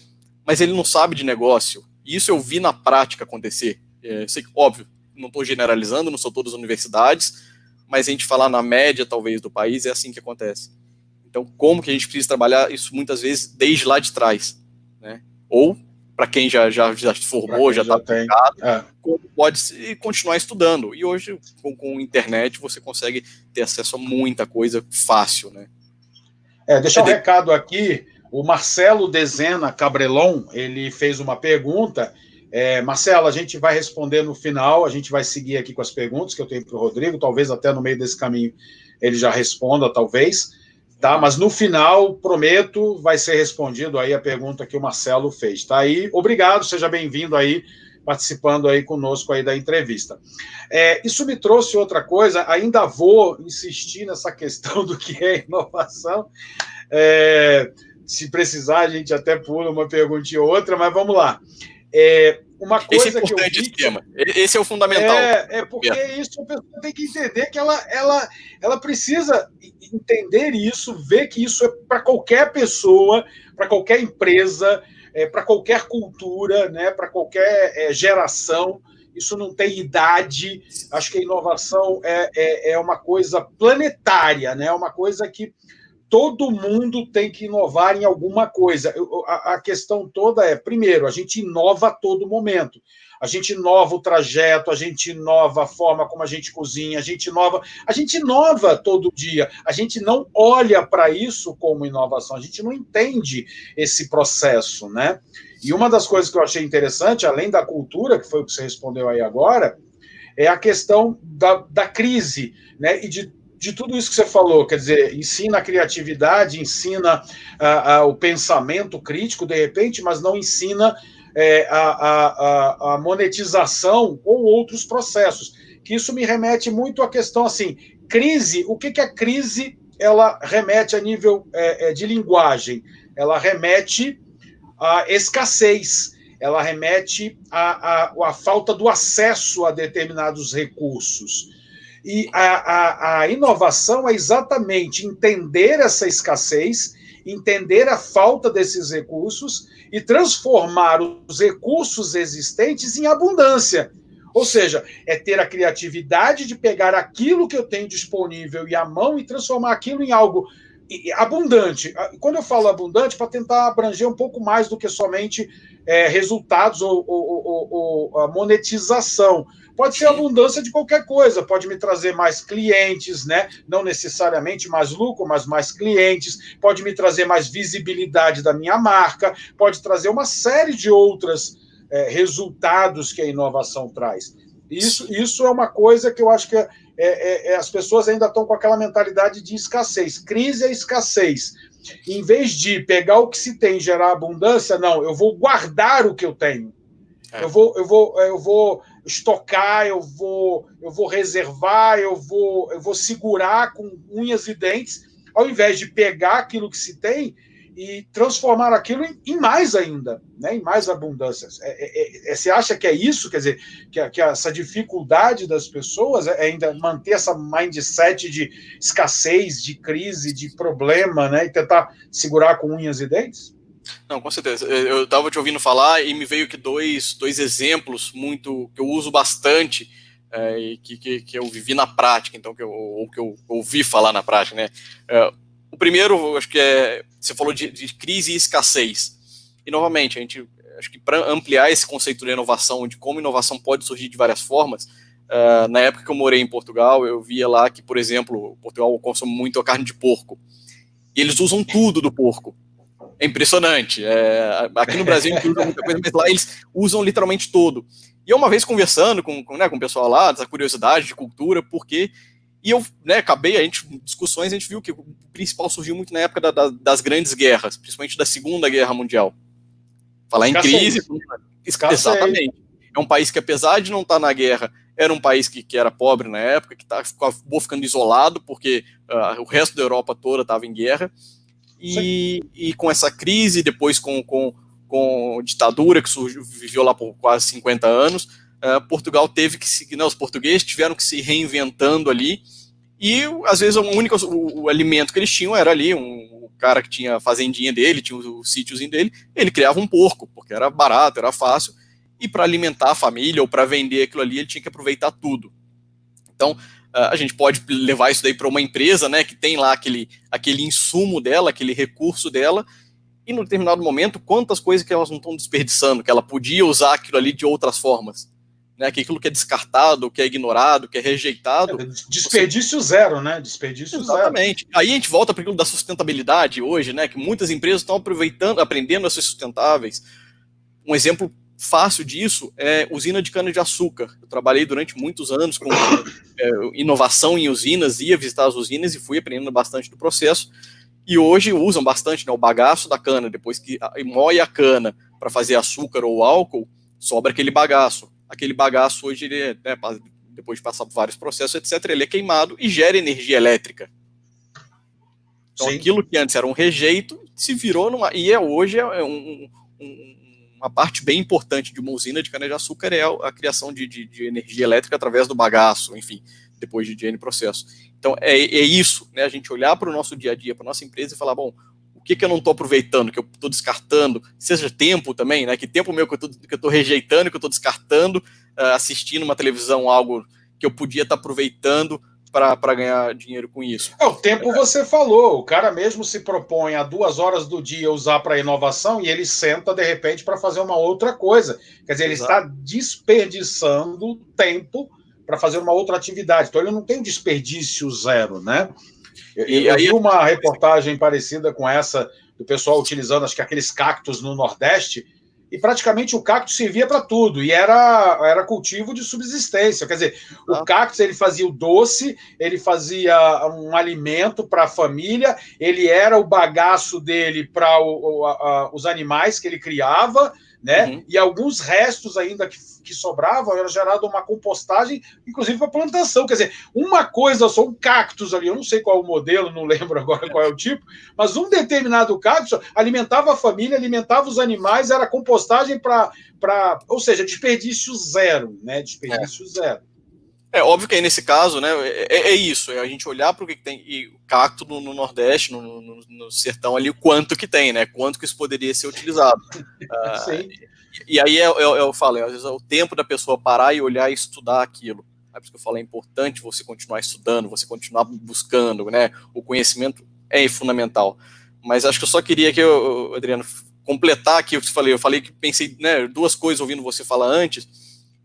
mas ele não sabe de negócio. E isso eu vi na prática acontecer. Sei que, óbvio, não estou generalizando, não são todas as universidades, mas a gente falar na média, talvez, do país, é assim que acontece. Então, como que a gente precisa trabalhar isso muitas vezes desde lá de trás? Né? Ou, para quem já se formou, já está aplicado, como pode continuar estudando. E hoje, com internet, você consegue ter acesso a muita coisa fácil. Né? Deixar um recado aqui, o Marcelo Dezena Cabrelon, ele fez uma pergunta. Marcelo, a gente vai responder no final, a gente vai seguir aqui com as perguntas que eu tenho para o Rodrigo, talvez até no meio desse caminho ele já responda, talvez, tá? Mas no final, prometo, vai ser respondido aí a pergunta que o Marcelo fez, tá? Aí, obrigado, seja bem-vindo aí, participando aí conosco aí da entrevista. Isso me trouxe outra coisa, ainda vou insistir nessa questão do que é inovação, se precisar a gente até pula uma pergunta ou outra, mas vamos lá. Uma coisa esse é importante, que eu vi, esse tema. Esse é o fundamental. Porque isso a pessoa tem que entender que ela precisa entender isso, ver que isso é para qualquer pessoa, para qualquer empresa, para qualquer cultura, né, para qualquer geração. Isso não tem idade. Acho que a inovação é uma coisa planetária, né? Uma coisa que todo mundo tem que inovar em alguma coisa. A questão toda primeiro, a gente inova a todo momento. A gente inova o trajeto, a gente inova a forma como a gente cozinha, a gente inova todo dia. A gente não olha para isso como inovação, a gente não entende esse processo, né? E uma das coisas que eu achei interessante, além da cultura, que foi o que você respondeu aí agora, é a questão da crise, né? E de tudo isso que você falou, quer dizer, ensina a criatividade, ensina o pensamento crítico, de repente, mas não ensina a monetização ou outros processos. Que isso me remete muito à questão assim, crise, o que a crise ela remete a nível de linguagem? Ela remete à escassez, ela remete à falta do acesso a determinados recursos. E a inovação é exatamente entender essa escassez, entender a falta desses recursos e transformar os recursos existentes em abundância. Ou seja, é ter a criatividade de pegar aquilo que eu tenho disponível e à mão e transformar aquilo em algo abundante. Quando eu falo abundante, para tentar abranger um pouco mais do que somente resultados ou monetização. Pode ser abundância de qualquer coisa, pode me trazer mais clientes, né? Não necessariamente mais lucro, mas mais clientes, pode me trazer mais visibilidade da minha marca, pode trazer uma série de outros resultados que a inovação traz. Isso é uma coisa que eu acho que as pessoas ainda estão com aquela mentalidade de escassez. Crise é escassez. Em vez de pegar o que se tem e gerar abundância, não, eu vou guardar o que eu tenho. Eu vou estocar, eu vou reservar, eu vou segurar com unhas e dentes, ao invés de pegar aquilo que se tem e transformar aquilo em mais ainda, né? Em mais abundância. Você acha que é isso? Quer dizer, que essa dificuldade das pessoas é ainda manter essa mindset de escassez, de crise, de problema, né? E tentar segurar com unhas e dentes? Não, com certeza. Eu estava te ouvindo falar e me veio aqui dois exemplos muito que eu uso bastante e que eu vivi na prática, então que eu ouvi falar na prática, né? O primeiro, acho que você falou de crise e escassez. E novamente, acho que para ampliar esse conceito de inovação, de como inovação pode surgir de várias formas, na época que eu morei em Portugal, eu via lá que, por exemplo, Portugal consome muito a carne de porco. E eles usam tudo do porco. É impressionante. Aqui no Brasil a gente usa muita coisa, mas lá eles usam literalmente todo. E eu uma vez conversando com o pessoal lá, dessa curiosidade de cultura, porque... E eu discussões, a gente viu que o principal surgiu muito na época das grandes guerras, principalmente da Segunda Guerra Mundial. Falar em crise... Exatamente. É um país que, apesar de não estar na guerra, era um país que era pobre na época, que acabou ficando isolado, porque o resto da Europa toda estava em guerra. E com essa crise, depois com ditadura que viveu lá por quase 50 anos, Portugal teve que os portugueses tiveram que se reinventando ali, e às vezes o alimento que eles tinham era ali, um cara que tinha a fazendinha dele, tinha o sítiozinho dele, ele criava um porco, porque era barato, era fácil, e para alimentar a família ou para vender aquilo ali, ele tinha que aproveitar tudo. Então, a gente pode levar isso daí para uma empresa, né, que tem lá aquele insumo dela, aquele recurso dela, e no determinado momento, quantas coisas que elas não estão desperdiçando, que ela podia usar aquilo ali de outras formas, né, que aquilo que é descartado, que é ignorado, que é rejeitado... Desperdício zero, né? Desperdício Exatamente. Zero. Aí a gente volta para aquilo da sustentabilidade hoje, né, que muitas empresas estão aprendendo a ser sustentáveis. Um exemplo fácil disso é usina de cana-de-açúcar. Eu trabalhei durante muitos anos com inovação em usinas, ia visitar as usinas e fui aprendendo bastante do processo. E hoje usam bastante, né, o bagaço da cana. Depois que moe a cana para fazer açúcar ou álcool, sobra aquele bagaço. Aquele bagaço hoje, depois de passar por vários processos, etc., ele é queimado e gera energia elétrica. Então, sim, aquilo que antes era um rejeito se virou numa... E hoje uma parte bem importante de uma usina de cana-de-açúcar é a criação de energia elétrica através do bagaço, enfim, depois de N processo. Então, é isso, né? A gente olhar para o nosso dia a dia, para a nossa empresa e falar, bom, o que eu não estou aproveitando, que eu estou descartando, seja tempo também, né? Que tempo meu que eu estou rejeitando, que eu estou descartando, assistindo uma televisão, algo que eu podia estar aproveitando para ganhar dinheiro com isso. O tempo você falou, o cara mesmo se propõe a 2 horas do dia usar para inovação e ele senta, de repente, para fazer uma outra coisa. Quer dizer, ele está desperdiçando tempo para fazer uma outra atividade. Então, ele não tem desperdício zero, né? Eu vi uma reportagem parecida com essa, do pessoal utilizando, acho que aqueles cactos no Nordeste, e praticamente o cacto servia para tudo, e era cultivo de subsistência. Quer dizer, o cacto, ele fazia o doce, ele fazia um alimento para a família, ele era o bagaço dele para os animais que ele criava, né? E alguns restos ainda que sobravam era gerado uma compostagem, inclusive para plantação. Quer dizer, uma coisa só, um cactus ali, eu não sei qual é o modelo, não lembro agora qual é o tipo, mas um determinado cactus alimentava a família, alimentava os animais, era compostagem ou seja, desperdício zero, né? Desperdício zero. É óbvio que aí nesse caso, né, é isso, é a gente olhar para o que tem, e o cacto no Nordeste, no sertão ali, o quanto que tem, né, quanto que isso poderia ser utilizado. Sim. E aí eu falo, às vezes é o tempo da pessoa parar e olhar e estudar aquilo. É por isso que eu falo, é importante você continuar estudando, você continuar buscando, né, o conhecimento é fundamental. Mas acho que eu só queria que Adriano, completar aqui o que eu falei que pensei, né, duas coisas ouvindo você falar antes,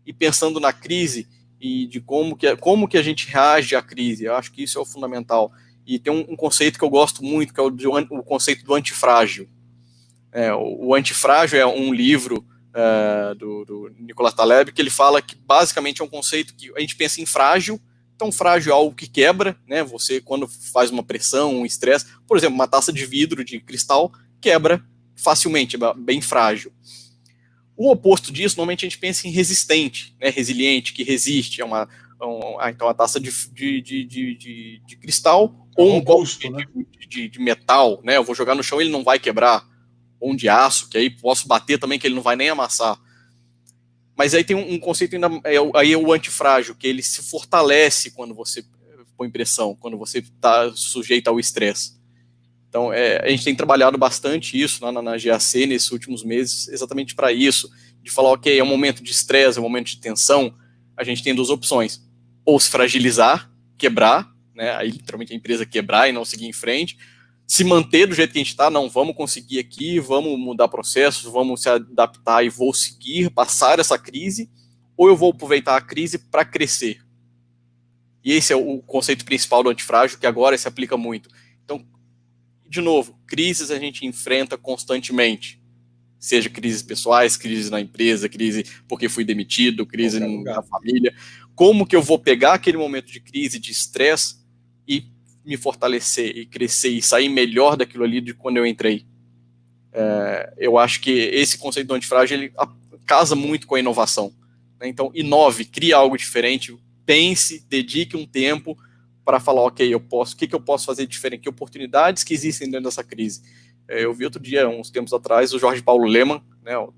e pensando na crise, e de como que a gente reage à crise. Eu acho que isso é o fundamental. E tem um conceito que eu gosto muito, que é o conceito do antifrágil. O Antifrágil é um livro do Nicolas Taleb, que ele fala que basicamente é um conceito que a gente pensa em frágil. Então, frágil é algo que quebra, né? Você, quando faz uma pressão, um estresse, por exemplo, uma taça de vidro, de cristal, quebra facilmente, é bem frágil. O oposto disso, normalmente a gente pensa em resistente, né, resiliente, que resiste. Então, a taça de cristal ou um copo de metal, né, eu vou jogar no chão e ele não vai quebrar. Ou um de aço, que aí posso bater também, que ele não vai nem amassar. Mas aí tem um conceito ainda, aí é o antifrágil, que ele se fortalece quando você põe pressão, quando você está sujeito ao estresse. Então, a gente tem trabalhado bastante isso na GAC nesses últimos meses, exatamente para isso, de falar, ok, é um momento de estresse, é um momento de tensão, a gente tem duas opções, ou se fragilizar, quebrar, né, aí literalmente a empresa quebrar e não seguir em frente, se manter do jeito que a gente está, não, vamos conseguir aqui, vamos mudar processos, vamos se adaptar e vou seguir, passar essa crise, ou eu vou aproveitar a crise para crescer. E esse é o conceito principal do antifrágil, que agora se aplica muito. Então, de novo, crises a gente enfrenta constantemente. Seja crises pessoais, crise na empresa, crise porque fui demitido, crise na família. Como que eu vou pegar aquele momento de crise, de estresse e me fortalecer e crescer e sair melhor daquilo ali de quando eu entrei? Eu acho que esse conceito do antifrágil ele casa muito com a inovação. Né? Então, inove, crie algo diferente, pense, dedique um tempo para falar, ok, o que eu posso fazer diferente, que oportunidades que existem dentro dessa crise. Eu vi outro dia, uns tempos atrás, o Jorge Paulo Lemann, né, um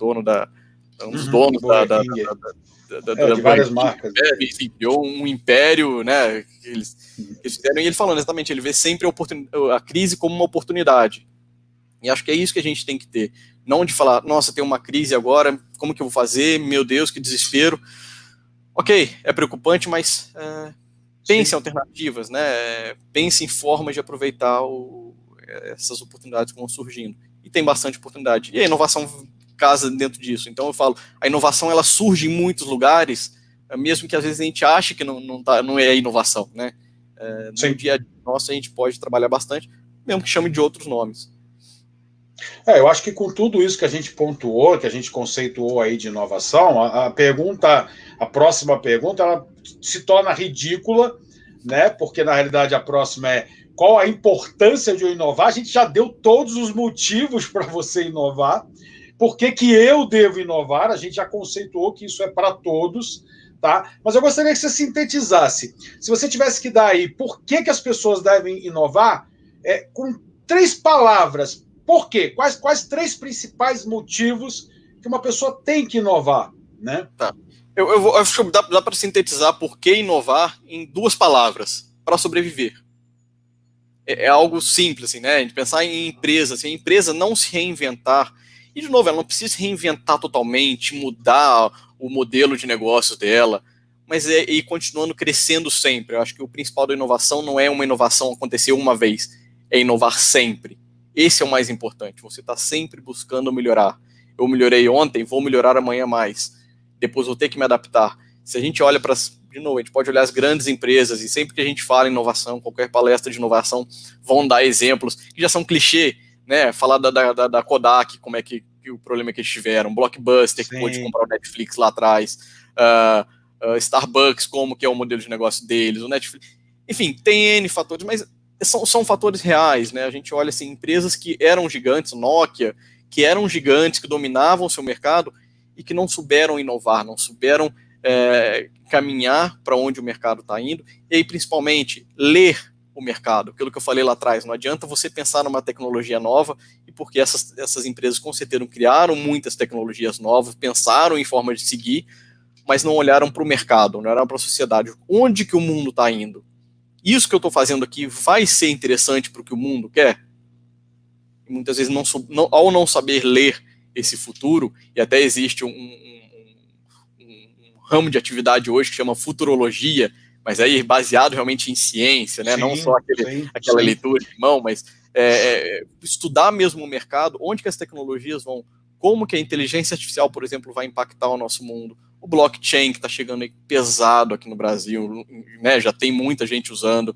dos donos de várias marcas. Enfim, criou um império, né, que eles fizeram, e ele falando exatamente, ele vê sempre a crise como uma oportunidade. E acho que é isso que a gente tem que ter. Não de falar, nossa, tem uma crise agora, como que eu vou fazer? Meu Deus, que desespero. Ok, é preocupante, mas pense em alternativas, né? Pense em formas de aproveitar essas oportunidades que vão surgindo. E tem bastante oportunidade. E a inovação casa dentro disso. Então eu falo, a inovação ela surge em muitos lugares, mesmo que às vezes a gente ache que não é inovação, né? No dia a dia nosso a gente pode trabalhar bastante, mesmo que chame de outros nomes. Eu acho que com tudo isso que a gente pontuou, que a gente conceituou aí de inovação, a próxima pergunta, ela se torna ridícula, né? Porque na realidade a próxima é qual a importância de eu inovar? A gente já deu todos os motivos para você inovar. Por que eu devo inovar? A gente já conceituou que isso é para todos, tá? Mas eu gostaria que você sintetizasse. Se você tivesse que dar aí por que as pessoas devem inovar, com 3 palavras. Por quê? Quais 3 principais motivos que uma pessoa tem que inovar, né? Tá. Eu acho que dá para sintetizar por que inovar em 2 palavras: para sobreviver. É algo simples, assim, né? A gente pensar em empresa, assim, a empresa não se reinventar. E, de novo, ela não precisa se reinventar totalmente, mudar o modelo de negócio dela, mas ir continuando crescendo sempre. Eu acho que o principal da inovação não é uma inovação acontecer uma vez, é inovar sempre. Esse é o mais importante. Você está sempre buscando melhorar. Eu melhorei ontem, vou melhorar amanhã mais. Depois vou ter que me adaptar. Se a gente olha para, de novo, a gente pode olhar as grandes empresas e sempre que a gente fala em inovação, qualquer palestra de inovação, vão dar exemplos que já são clichê, né? Falar da Kodak, como é que o problema que eles tiveram, Blockbuster, que pôde comprar o Netflix lá atrás, Starbucks, como que é o modelo de negócio deles, o Netflix. Enfim, tem N fatores, mas são fatores reais, né? A gente olha assim, empresas que eram gigantes, Nokia, que eram gigantes, que dominavam o seu mercado e que não souberam inovar, não souberam caminhar para onde o mercado está indo, e aí principalmente ler o mercado, aquilo que eu falei lá atrás. Não adianta você pensar numa tecnologia nova, e porque essas empresas com certeza criaram muitas tecnologias novas, pensaram em forma de seguir, mas não olharam para o mercado, não olharam para a sociedade, onde que o mundo está indo. Isso que eu estou fazendo aqui vai ser interessante para o que o mundo quer? E muitas vezes, ao não saber ler esse futuro, e até existe um ramo de atividade hoje que chama futurologia, mas aí baseado realmente em ciência, né? Sim, não só aquela leitura de mão, mas estudar mesmo o mercado, onde que as tecnologias vão, como que a inteligência artificial, por exemplo, vai impactar o nosso mundo, o blockchain que está chegando aí pesado aqui no Brasil, né? Já tem muita gente usando,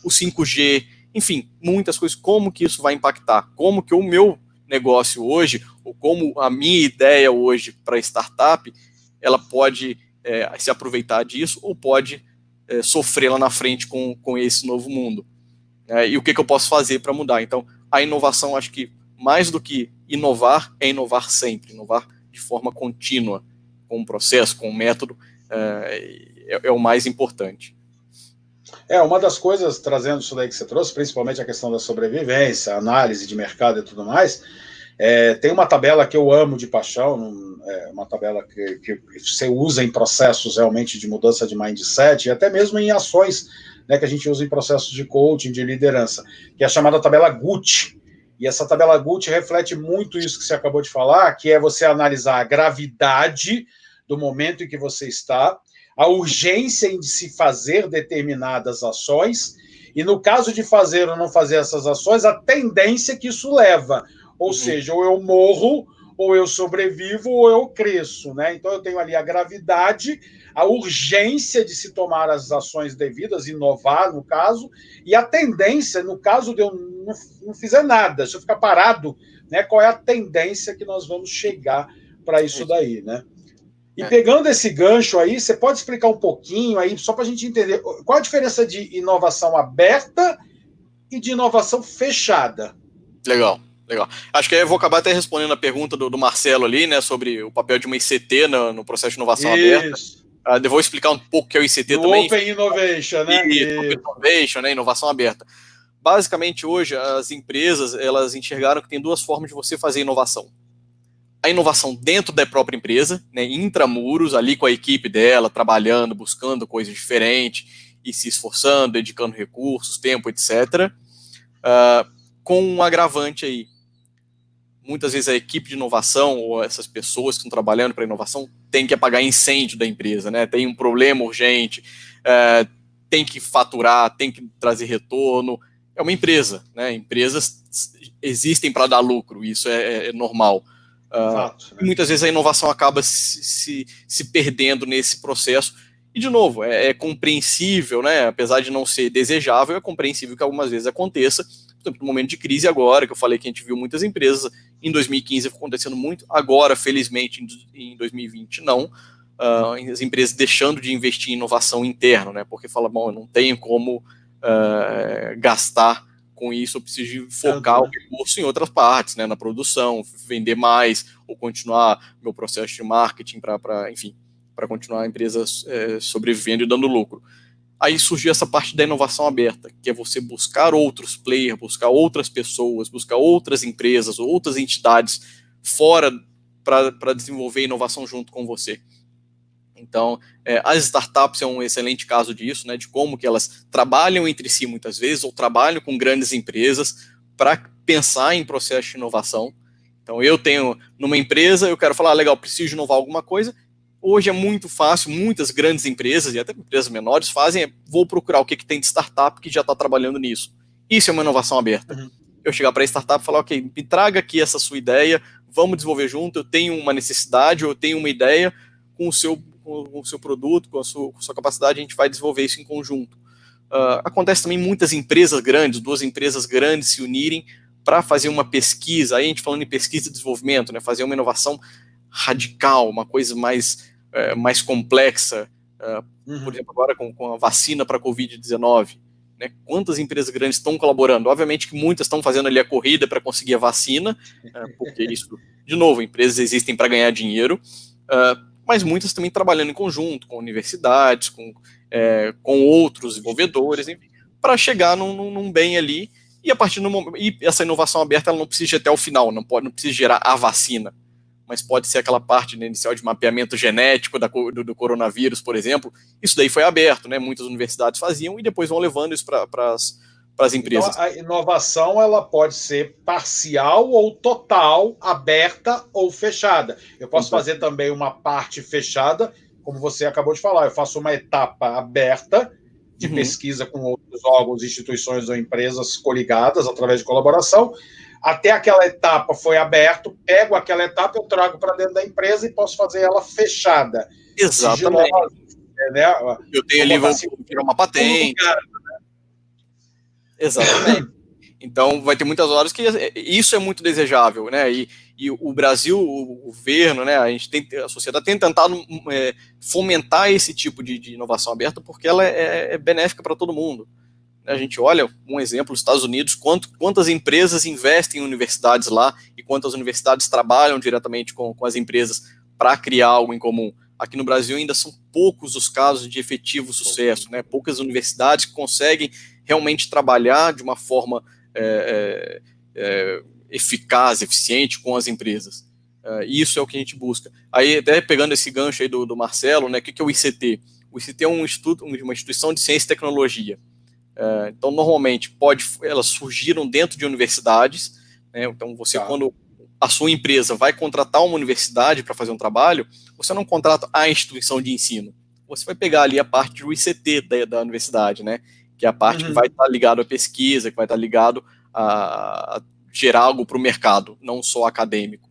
o 5G, enfim, muitas coisas, como que isso vai impactar, como que o meu negócio hoje, ou como a minha ideia hoje para startup, ela pode se aproveitar disso, ou pode sofrer lá na frente com esse novo mundo. E o que eu posso fazer para mudar? Então, a inovação, acho que mais do que inovar, é inovar sempre, inovar de forma contínua, com um processo, com um método, é o mais importante. Uma das coisas, trazendo isso daí que você trouxe, principalmente a questão da sobrevivência, análise de mercado e tudo mais, tem uma tabela que eu amo de paixão, uma tabela que você usa em processos realmente de mudança de mindset, e até mesmo em ações, né, que a gente usa em processos de coaching, de liderança, que é a chamada tabela GUT. E essa tabela GUT reflete muito isso que você acabou de falar, que é você analisar a gravidade do momento em que você está, a urgência em se fazer determinadas ações, e no caso de fazer ou não fazer essas ações, a tendência que isso leva. Ou seja, ou eu morro, ou eu sobrevivo, ou eu cresço, né? Então eu tenho ali a gravidade, a urgência de se tomar as ações devidas, inovar no caso, e a tendência, no caso de eu não fizer nada, se eu ficar parado, né? Qual é a tendência que nós vamos chegar para isso daí, né? E pegando esse gancho aí, você pode explicar um pouquinho aí, só para a gente entender, qual a diferença de inovação aberta e de inovação fechada? Legal. Acho que aí eu vou acabar até respondendo a pergunta do Marcelo ali, né, sobre o papel de uma ICT no processo de inovação aberta. Eu vou explicar um pouco o que é o ICT também. Open Innovation, né? Open Innovation, né, inovação aberta. Basicamente, hoje, as empresas, elas enxergaram que tem duas formas de você fazer inovação. A inovação dentro da própria empresa, né, intramuros, ali com a equipe dela, trabalhando, buscando coisas diferentes e se esforçando, dedicando recursos, tempo, etc. Com um agravante aí. Muitas vezes a equipe de inovação ou essas pessoas que estão trabalhando para inovação tem que apagar incêndio da empresa, né? Tem um problema urgente, tem que faturar, tem que trazer retorno. É uma empresa, né? Empresas existem para dar lucro, isso é normal. Exato, né? Muitas vezes a inovação acaba se perdendo nesse processo. E, de novo, é compreensível, né? Apesar de não ser desejável, é compreensível que algumas vezes aconteça. Por exemplo, no momento de crise agora, que eu falei que a gente viu muitas empresas, em 2015 acontecendo muito, agora, felizmente, em 2020 não, as empresas deixando de investir em inovação interna, né? Porque fala, bom, eu não tenho como gastar com isso, eu preciso focar o recurso em outras partes, né? Na produção, vender mais, ou continuar meu processo de marketing para continuar a empresa sobrevivendo e dando lucro. Aí surgiu essa parte da inovação aberta, que é você buscar outros players, buscar outras pessoas, buscar outras empresas, outras entidades fora para desenvolver inovação junto com você. Então, as startups é um excelente caso disso, né, de como que elas trabalham entre si muitas vezes, ou trabalham com grandes empresas para pensar em processo de inovação. Então, eu tenho numa empresa, eu quero falar, legal, preciso inovar alguma coisa. Hoje é muito fácil, muitas grandes empresas, e até empresas menores, fazem, vou procurar o que tem de startup que já está trabalhando nisso. Isso é uma inovação aberta. Eu chegar para a startup e falar, ok, me traga aqui essa sua ideia, vamos desenvolver junto, eu tenho uma necessidade, eu tenho uma ideia, com o seu produto, com a sua capacidade, a gente vai desenvolver isso em conjunto. Acontece também muitas empresas grandes, duas empresas grandes se unirem para fazer uma pesquisa, aí a gente falando em pesquisa e desenvolvimento, né, fazer uma inovação radical, uma coisa mais complexa, por exemplo, agora com a vacina para a Covid-19. né? Quantas empresas grandes estão colaborando? Obviamente que muitas estão fazendo ali a corrida para conseguir a vacina, porque isso, de novo, empresas existem para ganhar dinheiro, mas muitas também trabalhando em conjunto com universidades, com outros desenvolvedores, para chegar num bem ali, e a partir do momento, e essa inovação aberta ela não precisa ir até o final, não precisa gerar a vacina, mas pode ser aquela parte, né, inicial de mapeamento genético do coronavírus, por exemplo. Isso daí foi aberto, né? Muitas universidades faziam e depois vão levando isso para as empresas. Então, a inovação ela pode ser parcial ou total, aberta ou fechada. Eu posso fazer também uma parte fechada, como você acabou de falar. Eu faço uma etapa aberta de pesquisa com outros órgãos, instituições ou empresas coligadas através de colaboração. Até aquela etapa foi aberto, pego aquela etapa, eu trago para dentro da empresa e posso fazer ela fechada. Exatamente. Sigilosa, né? Eu tenho ali, vou tirar uma patente. Exatamente. Então, vai ter muitas horas que isso é muito desejável, né? E o Brasil, o governo, né? A sociedade tem tentado fomentar esse tipo de inovação aberta porque ela é benéfica para todo mundo. A gente olha, um exemplo, os Estados Unidos, quantas empresas investem em universidades lá e quantas universidades trabalham diretamente com as empresas para criar algo em comum. Aqui no Brasil ainda são poucos os casos de efetivo sucesso, né? Poucas universidades que conseguem realmente trabalhar de uma forma eficaz, eficiente com as empresas. E isso é o que a gente busca. Aí, até pegando esse gancho aí do Marcelo, né? O que é o ICT? O ICT é uma instituição de ciência e tecnologia. Então, normalmente, elas surgiram dentro de universidades, né? Então, quando a sua empresa vai contratar uma universidade para fazer um trabalho, você não contrata a instituição de ensino. Você vai pegar ali a parte do ICT da universidade, né? Que é a parte que vai estar ligado à pesquisa, que vai estar ligado a gerar algo para o mercado, não só acadêmico.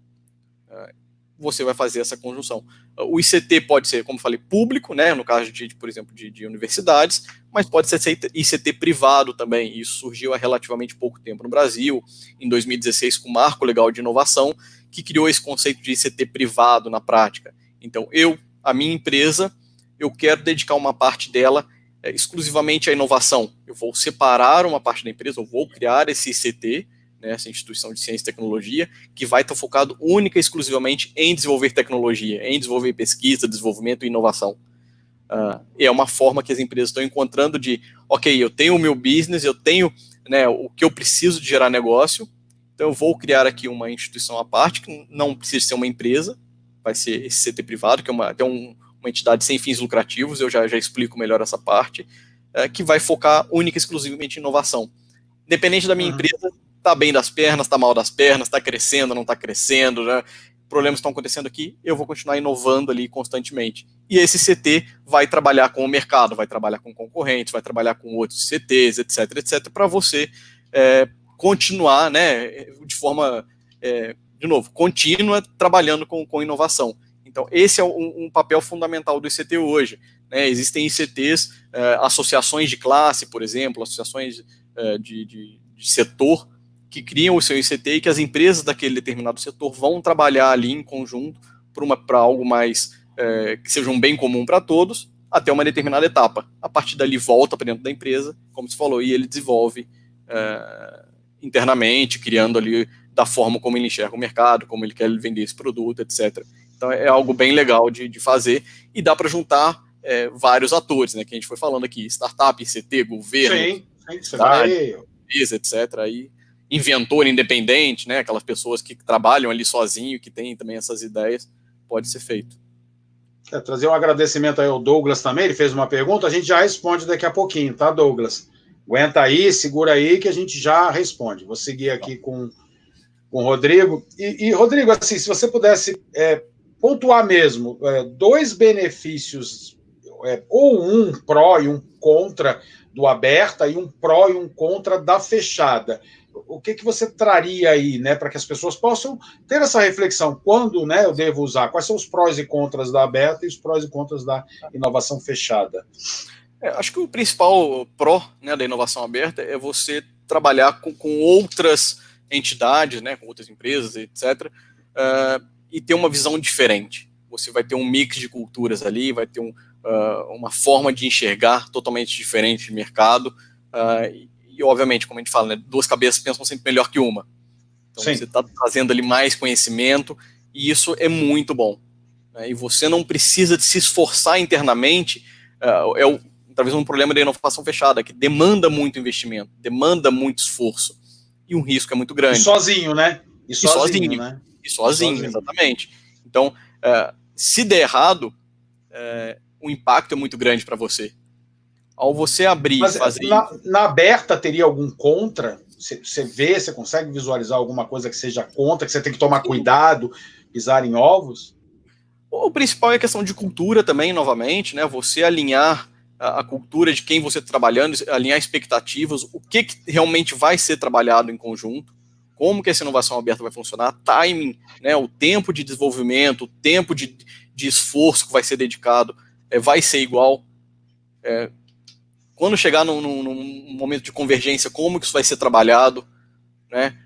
Você vai fazer essa conjunção. O ICT pode ser, como falei, público, né, no caso, por exemplo, de universidades, mas pode ser ICT privado também. Isso surgiu há relativamente pouco tempo no Brasil, em 2016, com o Marco Legal de Inovação, que criou esse conceito de ICT privado na prática. Então, a minha empresa, eu quero dedicar uma parte dela exclusivamente à inovação. Eu vou separar uma parte da empresa, eu vou criar esse ICT, né, essa instituição de ciência e tecnologia, que vai estar focado única e exclusivamente em desenvolver tecnologia, em desenvolver pesquisa, desenvolvimento e inovação. É uma forma que as empresas estão encontrando de, ok, eu tenho o meu business, eu tenho, né, o que eu preciso de gerar negócio, então eu vou criar aqui uma instituição à parte, que não precisa ser uma empresa, vai ser esse CT privado, que é até uma entidade sem fins lucrativos, eu já explico melhor essa parte, que vai focar única e exclusivamente em inovação. Independente da minha empresa, tá bem das pernas, tá mal das pernas, tá crescendo, não tá crescendo, né? Problemas estão acontecendo aqui, eu vou continuar inovando ali constantemente. E esse CT vai trabalhar com o mercado, vai trabalhar com concorrentes, vai trabalhar com outros CTs, etc, para você continuar, né, de forma, de novo, contínua, trabalhando com inovação. Então, esse é um papel fundamental do ICT hoje, né? Existem ICTs, associações de classe, por exemplo, associações de setor, que criam o seu ICT e que as empresas daquele determinado setor vão trabalhar ali em conjunto para algo mais que seja um bem comum para todos, até uma determinada etapa. A partir dali volta para dentro da empresa, como você falou, e ele desenvolve internamente, criando ali da forma como ele enxerga o mercado, como ele quer vender esse produto, etc. Então é algo bem legal de fazer e dá para juntar vários atores, né, que a gente foi falando aqui, startup, ICT, governo, cidade, etc. Aí inventor independente, né, aquelas pessoas que trabalham ali sozinho, que têm também essas ideias, pode ser feito. Trazer um agradecimento aí ao Douglas também, ele fez uma pergunta, a gente já responde daqui a pouquinho, tá, Douglas? Aguenta aí, segura aí que a gente já responde. Vou seguir aqui com o Rodrigo. E Rodrigo, assim, se você pudesse pontuar mesmo, dois benefícios, ou um pró e um contra do aberta e um pró e um contra da fechada. O que você traria aí, né, para que as pessoas possam ter essa reflexão? Quando, né, eu devo usar? Quais são os prós e contras da aberta e os prós e contras da inovação fechada? Acho que o principal pró, né, da inovação aberta é você trabalhar com outras entidades, né, com outras empresas, etc., e ter uma visão diferente. Você vai ter um mix de culturas ali, vai ter uma forma de enxergar totalmente diferente de mercado, E obviamente, como a gente fala, né, duas cabeças pensam sempre melhor que uma. Então Sim. Você está trazendo ali mais conhecimento, e isso é muito bom. Né? E você não precisa de se esforçar internamente, talvez um problema da inovação fechada, que demanda muito investimento, demanda muito esforço, e um risco é muito grande. E sozinho, né? E sozinho, exatamente. Então, se der errado, o impacto é muito grande para você. Ao você abrir e fazer... Na aberta teria algum contra? Você consegue visualizar alguma coisa que seja contra, que você tem que tomar cuidado, pisar em ovos? O principal é a questão de cultura também, novamente, né? Você alinhar a cultura de quem você está trabalhando, alinhar expectativas, o que realmente vai ser trabalhado em conjunto, como que essa inovação aberta vai funcionar, timing, né? O tempo de desenvolvimento, o tempo de esforço que vai ser dedicado, vai ser igual. Quando chegar num momento de convergência, como que isso vai ser trabalhado, né?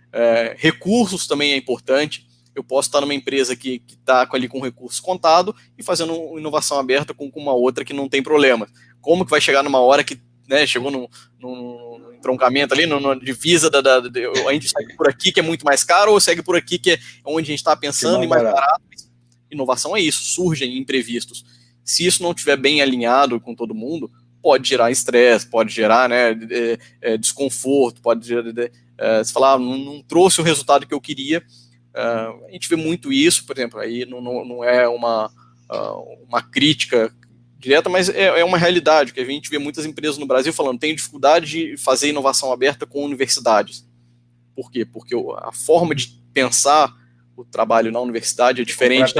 Recursos também é importante. Eu posso estar numa empresa que está ali com recurso contado e fazendo uma inovação aberta com uma outra que não tem problema. Como que vai chegar numa hora que, né, chegou num entroncamento ali, na divisa, a gente segue por aqui que é muito mais caro ou segue por aqui que é onde a gente está pensando e mais barato? Inovação é isso, surgem imprevistos. Se isso não estiver bem alinhado com todo mundo, pode gerar estresse, pode gerar, né, desconforto, pode gerar, você falar, não trouxe o resultado que eu queria. A gente vê muito isso, por exemplo, aí não é uma crítica direta, mas é uma realidade, que a gente vê muitas empresas no Brasil falando, tem dificuldade de fazer inovação aberta com universidades. Por quê? Porque a forma de pensar o trabalho na universidade é diferente.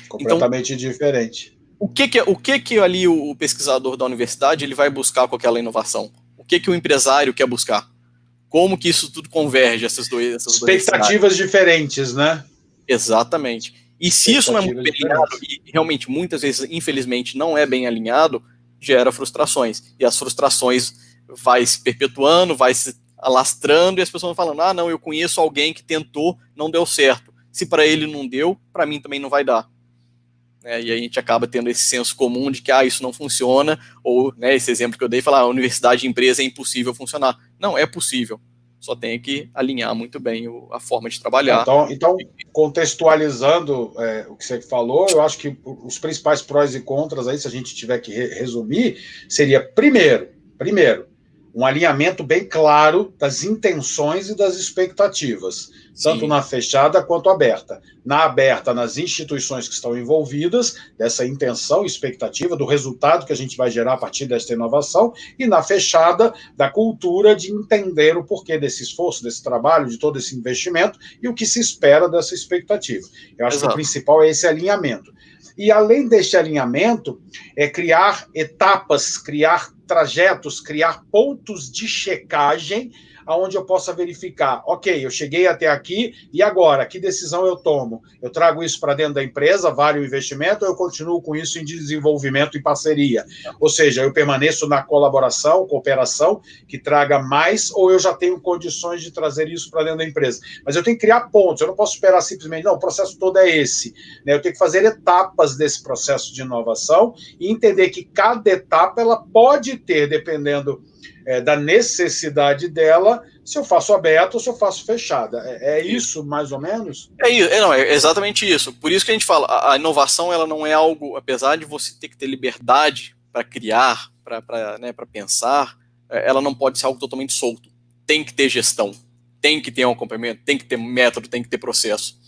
Completamente diferente. O que ali o pesquisador da universidade ele vai buscar com aquela inovação? O que o empresário quer buscar? Como que isso tudo converge, essas duas expectativas diferentes, né? Exatamente. E se isso não é muito bem alinhado, e realmente muitas vezes, infelizmente, não é bem alinhado, gera frustrações. E as frustrações vai se perpetuando, vai se alastrando, e as pessoas vão falando, não, eu conheço alguém que tentou, não deu certo. Se para ele não deu, para mim também não vai dar. E aí a gente acaba tendo esse senso comum de que isso não funciona, ou, né, esse exemplo que eu dei, falar, universidade e empresa é impossível funcionar. Não, é possível. Só tem que alinhar muito bem a forma de trabalhar. Então contextualizando o que você falou, eu acho que os principais prós e contras, aí, se a gente tiver que resumir, seria, primeiro, um alinhamento bem claro das intenções e das expectativas, tanto na fechada quanto aberta. Na aberta, nas instituições que estão envolvidas, dessa intenção, expectativa, do resultado que a gente vai gerar a partir desta inovação, e na fechada, da cultura de entender o porquê desse esforço, desse trabalho, de todo esse investimento, e o que se espera dessa expectativa. Eu acho que o principal é esse alinhamento. E, além deste alinhamento, criar etapas, criar trajetos, criar pontos de checagem onde eu possa verificar, ok, eu cheguei até aqui, e agora, que decisão eu tomo? Eu trago isso para dentro da empresa, vale o investimento, ou eu continuo com isso em desenvolvimento e parceria? Ou seja, eu permaneço na colaboração, cooperação, que traga mais, ou eu já tenho condições de trazer isso para dentro da empresa? Mas eu tenho que criar pontos, eu não posso esperar simplesmente, não, o processo todo é esse. Eu tenho que fazer etapas desse processo de inovação e entender que cada etapa ela pode ter, dependendo da necessidade dela, se eu faço aberto ou se eu faço fechada. É isso, mais ou menos? É exatamente isso. Por isso que a gente fala, a inovação ela não é algo, apesar de você ter que ter liberdade para criar, para pensar, ela não pode ser algo totalmente solto. Tem que ter gestão, tem que ter um acompanhamento, tem que ter método, tem que ter processo.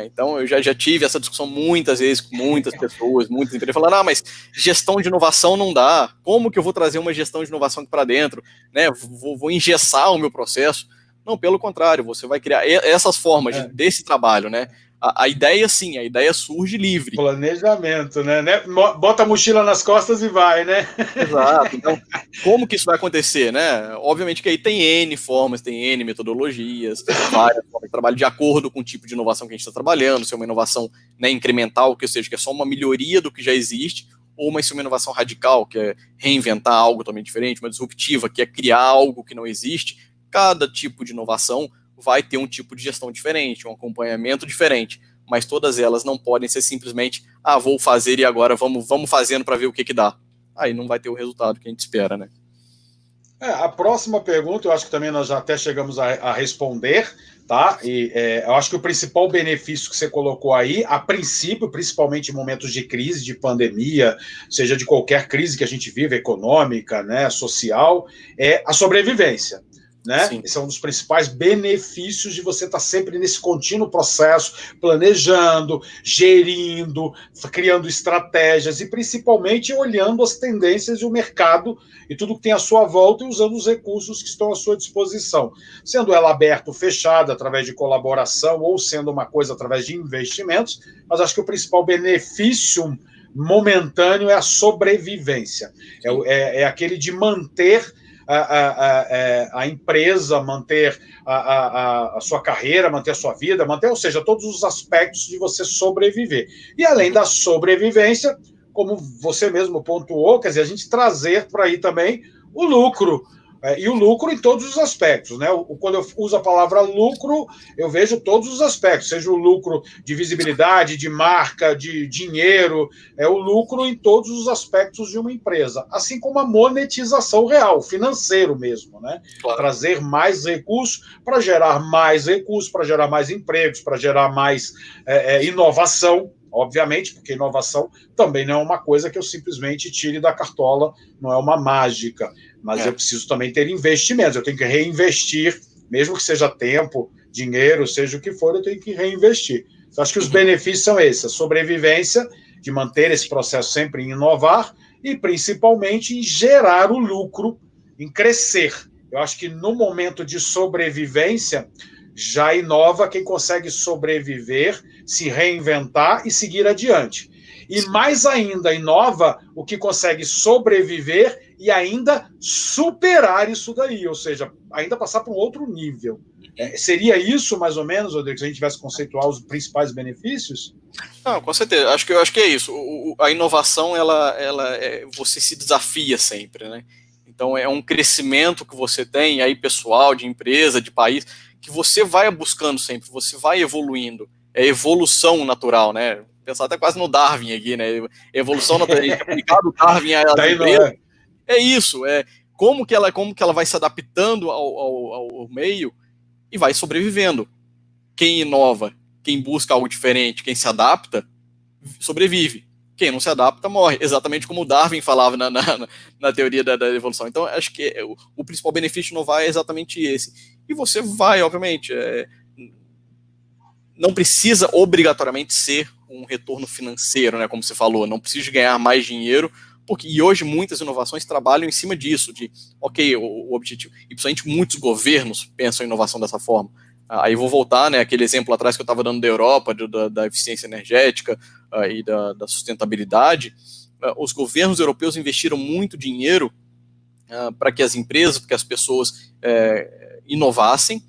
Então, eu já tive essa discussão muitas vezes com muitas pessoas, muitas empresas, falando, mas gestão de inovação não dá. Como que eu vou trazer uma gestão de inovação aqui para dentro? Né? Vou engessar o meu processo? Não, pelo contrário, você vai criar essas formas desse trabalho, né? A ideia, sim, a ideia surge livre. Planejamento, né? Bota a mochila nas costas e vai, né? Exato. Então, como que isso vai acontecer, né? Obviamente que aí tem N formas, tem N metodologias, várias formas de trabalho de acordo com o tipo de inovação que a gente está trabalhando, se é uma inovação, né, incremental, que seja, que é só uma melhoria do que já existe, ou se é uma inovação radical, que é reinventar algo totalmente diferente, uma disruptiva, que é criar algo que não existe. Cada tipo de inovação vai ter um tipo de gestão diferente, um acompanhamento diferente, mas todas elas não podem ser simplesmente, vou fazer e agora vamos fazendo para ver o que dá. Aí não vai ter o resultado que a gente espera, né? A próxima pergunta, eu acho que também nós já até chegamos a responder, tá? E eu acho que o principal benefício que você colocou aí, a princípio, principalmente em momentos de crise, de pandemia, seja de qualquer crise que a gente vive, econômica, né, social, é a sobrevivência. Né? Sim. Esse é um dos principais benefícios de você estar sempre nesse contínuo processo, planejando, gerindo, criando estratégias e principalmente olhando as tendências do mercado e tudo que tem à sua volta e usando os recursos que estão à sua disposição. Sendo ela aberta ou fechada através de colaboração ou sendo uma coisa através de investimentos, mas acho que o principal benefício momentâneo é a sobrevivência. É aquele de manter a empresa, manter a sua carreira, manter a sua vida, manter, ou seja, todos os aspectos de você sobreviver. E além da sobrevivência, como você mesmo pontuou, quer dizer, a gente trazer para aí também o lucro. E o lucro em todos os aspectos, né? Quando eu uso a palavra lucro, eu vejo todos os aspectos, seja o lucro de visibilidade, de marca, de dinheiro, o lucro em todos os aspectos de uma empresa, assim como a monetização real, financeiro mesmo, né? Claro. Trazer mais recursos para gerar mais recursos, para gerar mais empregos, para gerar mais inovação, obviamente, porque inovação também não é uma coisa que eu simplesmente tire da cartola, não é uma mágica, mas eu preciso também ter investimentos, eu tenho que reinvestir, mesmo que seja tempo, dinheiro, seja o que for, eu tenho que reinvestir. Então, acho que os benefícios são esses, a sobrevivência, de manter esse processo sempre em inovar e, principalmente, em gerar o lucro, em crescer. Eu acho que no momento de sobrevivência, já inova quem consegue sobreviver, se reinventar e seguir adiante. E mais ainda, inova o que consegue sobreviver e ainda superar isso daí, ou seja, ainda passar para um outro nível. Seria isso, mais ou menos, Rodrigo, se a gente tivesse conceituar os principais benefícios? Não, com certeza. Eu acho que é isso. A inovação, você se desafia sempre, né? Então, é um crescimento que você tem aí, pessoal, de empresa, de país, que você vai buscando sempre, você vai evoluindo. É evolução natural, né? Pensar até quase no Darwin aqui, né? Evolução natural, aplicado o Darwin às empresas. É isso, como que ela vai se adaptando ao meio e vai sobrevivendo. Quem inova, quem busca algo diferente, quem se adapta, sobrevive. Quem não se adapta, morre. Exatamente como o Darwin falava na teoria da evolução. Então, acho que o principal benefício de inovar é exatamente esse. E você vai, obviamente, não precisa obrigatoriamente ser um retorno financeiro, né, como você falou, não precisa ganhar mais dinheiro, e hoje muitas inovações trabalham em cima disso, o objetivo, e principalmente muitos governos pensam em inovação dessa forma. Aí vou voltar, né, aquele exemplo atrás que eu estava dando da Europa, da eficiência energética e da sustentabilidade. Os governos europeus investiram muito dinheiro para que as empresas, para que as pessoas inovassem,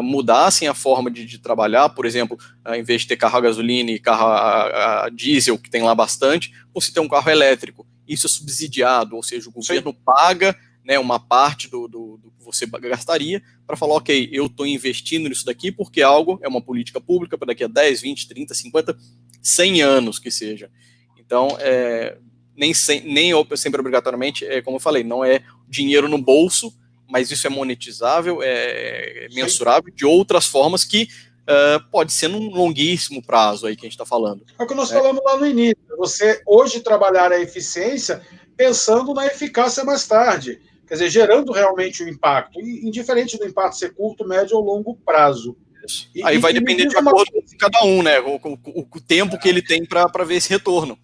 mudassem a forma de trabalhar, por exemplo, em vez de ter carro a gasolina e carro a diesel, que tem lá bastante, você tem um carro elétrico. Isso é subsidiado, ou seja, o governo paga, né, uma parte do que você gastaria para falar, ok, eu estou investindo nisso daqui porque algo é uma política pública para daqui a 10, 20, 30, 50, 100 anos que seja. Então, nem sempre obrigatoriamente, como eu falei, não é dinheiro no bolso, mas isso é monetizável, é mensurável de outras formas que pode ser num longuíssimo prazo aí que a gente está falando. É o que nós falamos lá no início. Você hoje trabalhar a eficiência pensando na eficácia mais tarde. Quer dizer, gerando realmente o impacto, indiferente do impacto ser curto, médio ou longo prazo. Aí vai depender de acordo com cada um, né? O tempo que ele tem para ver esse retorno.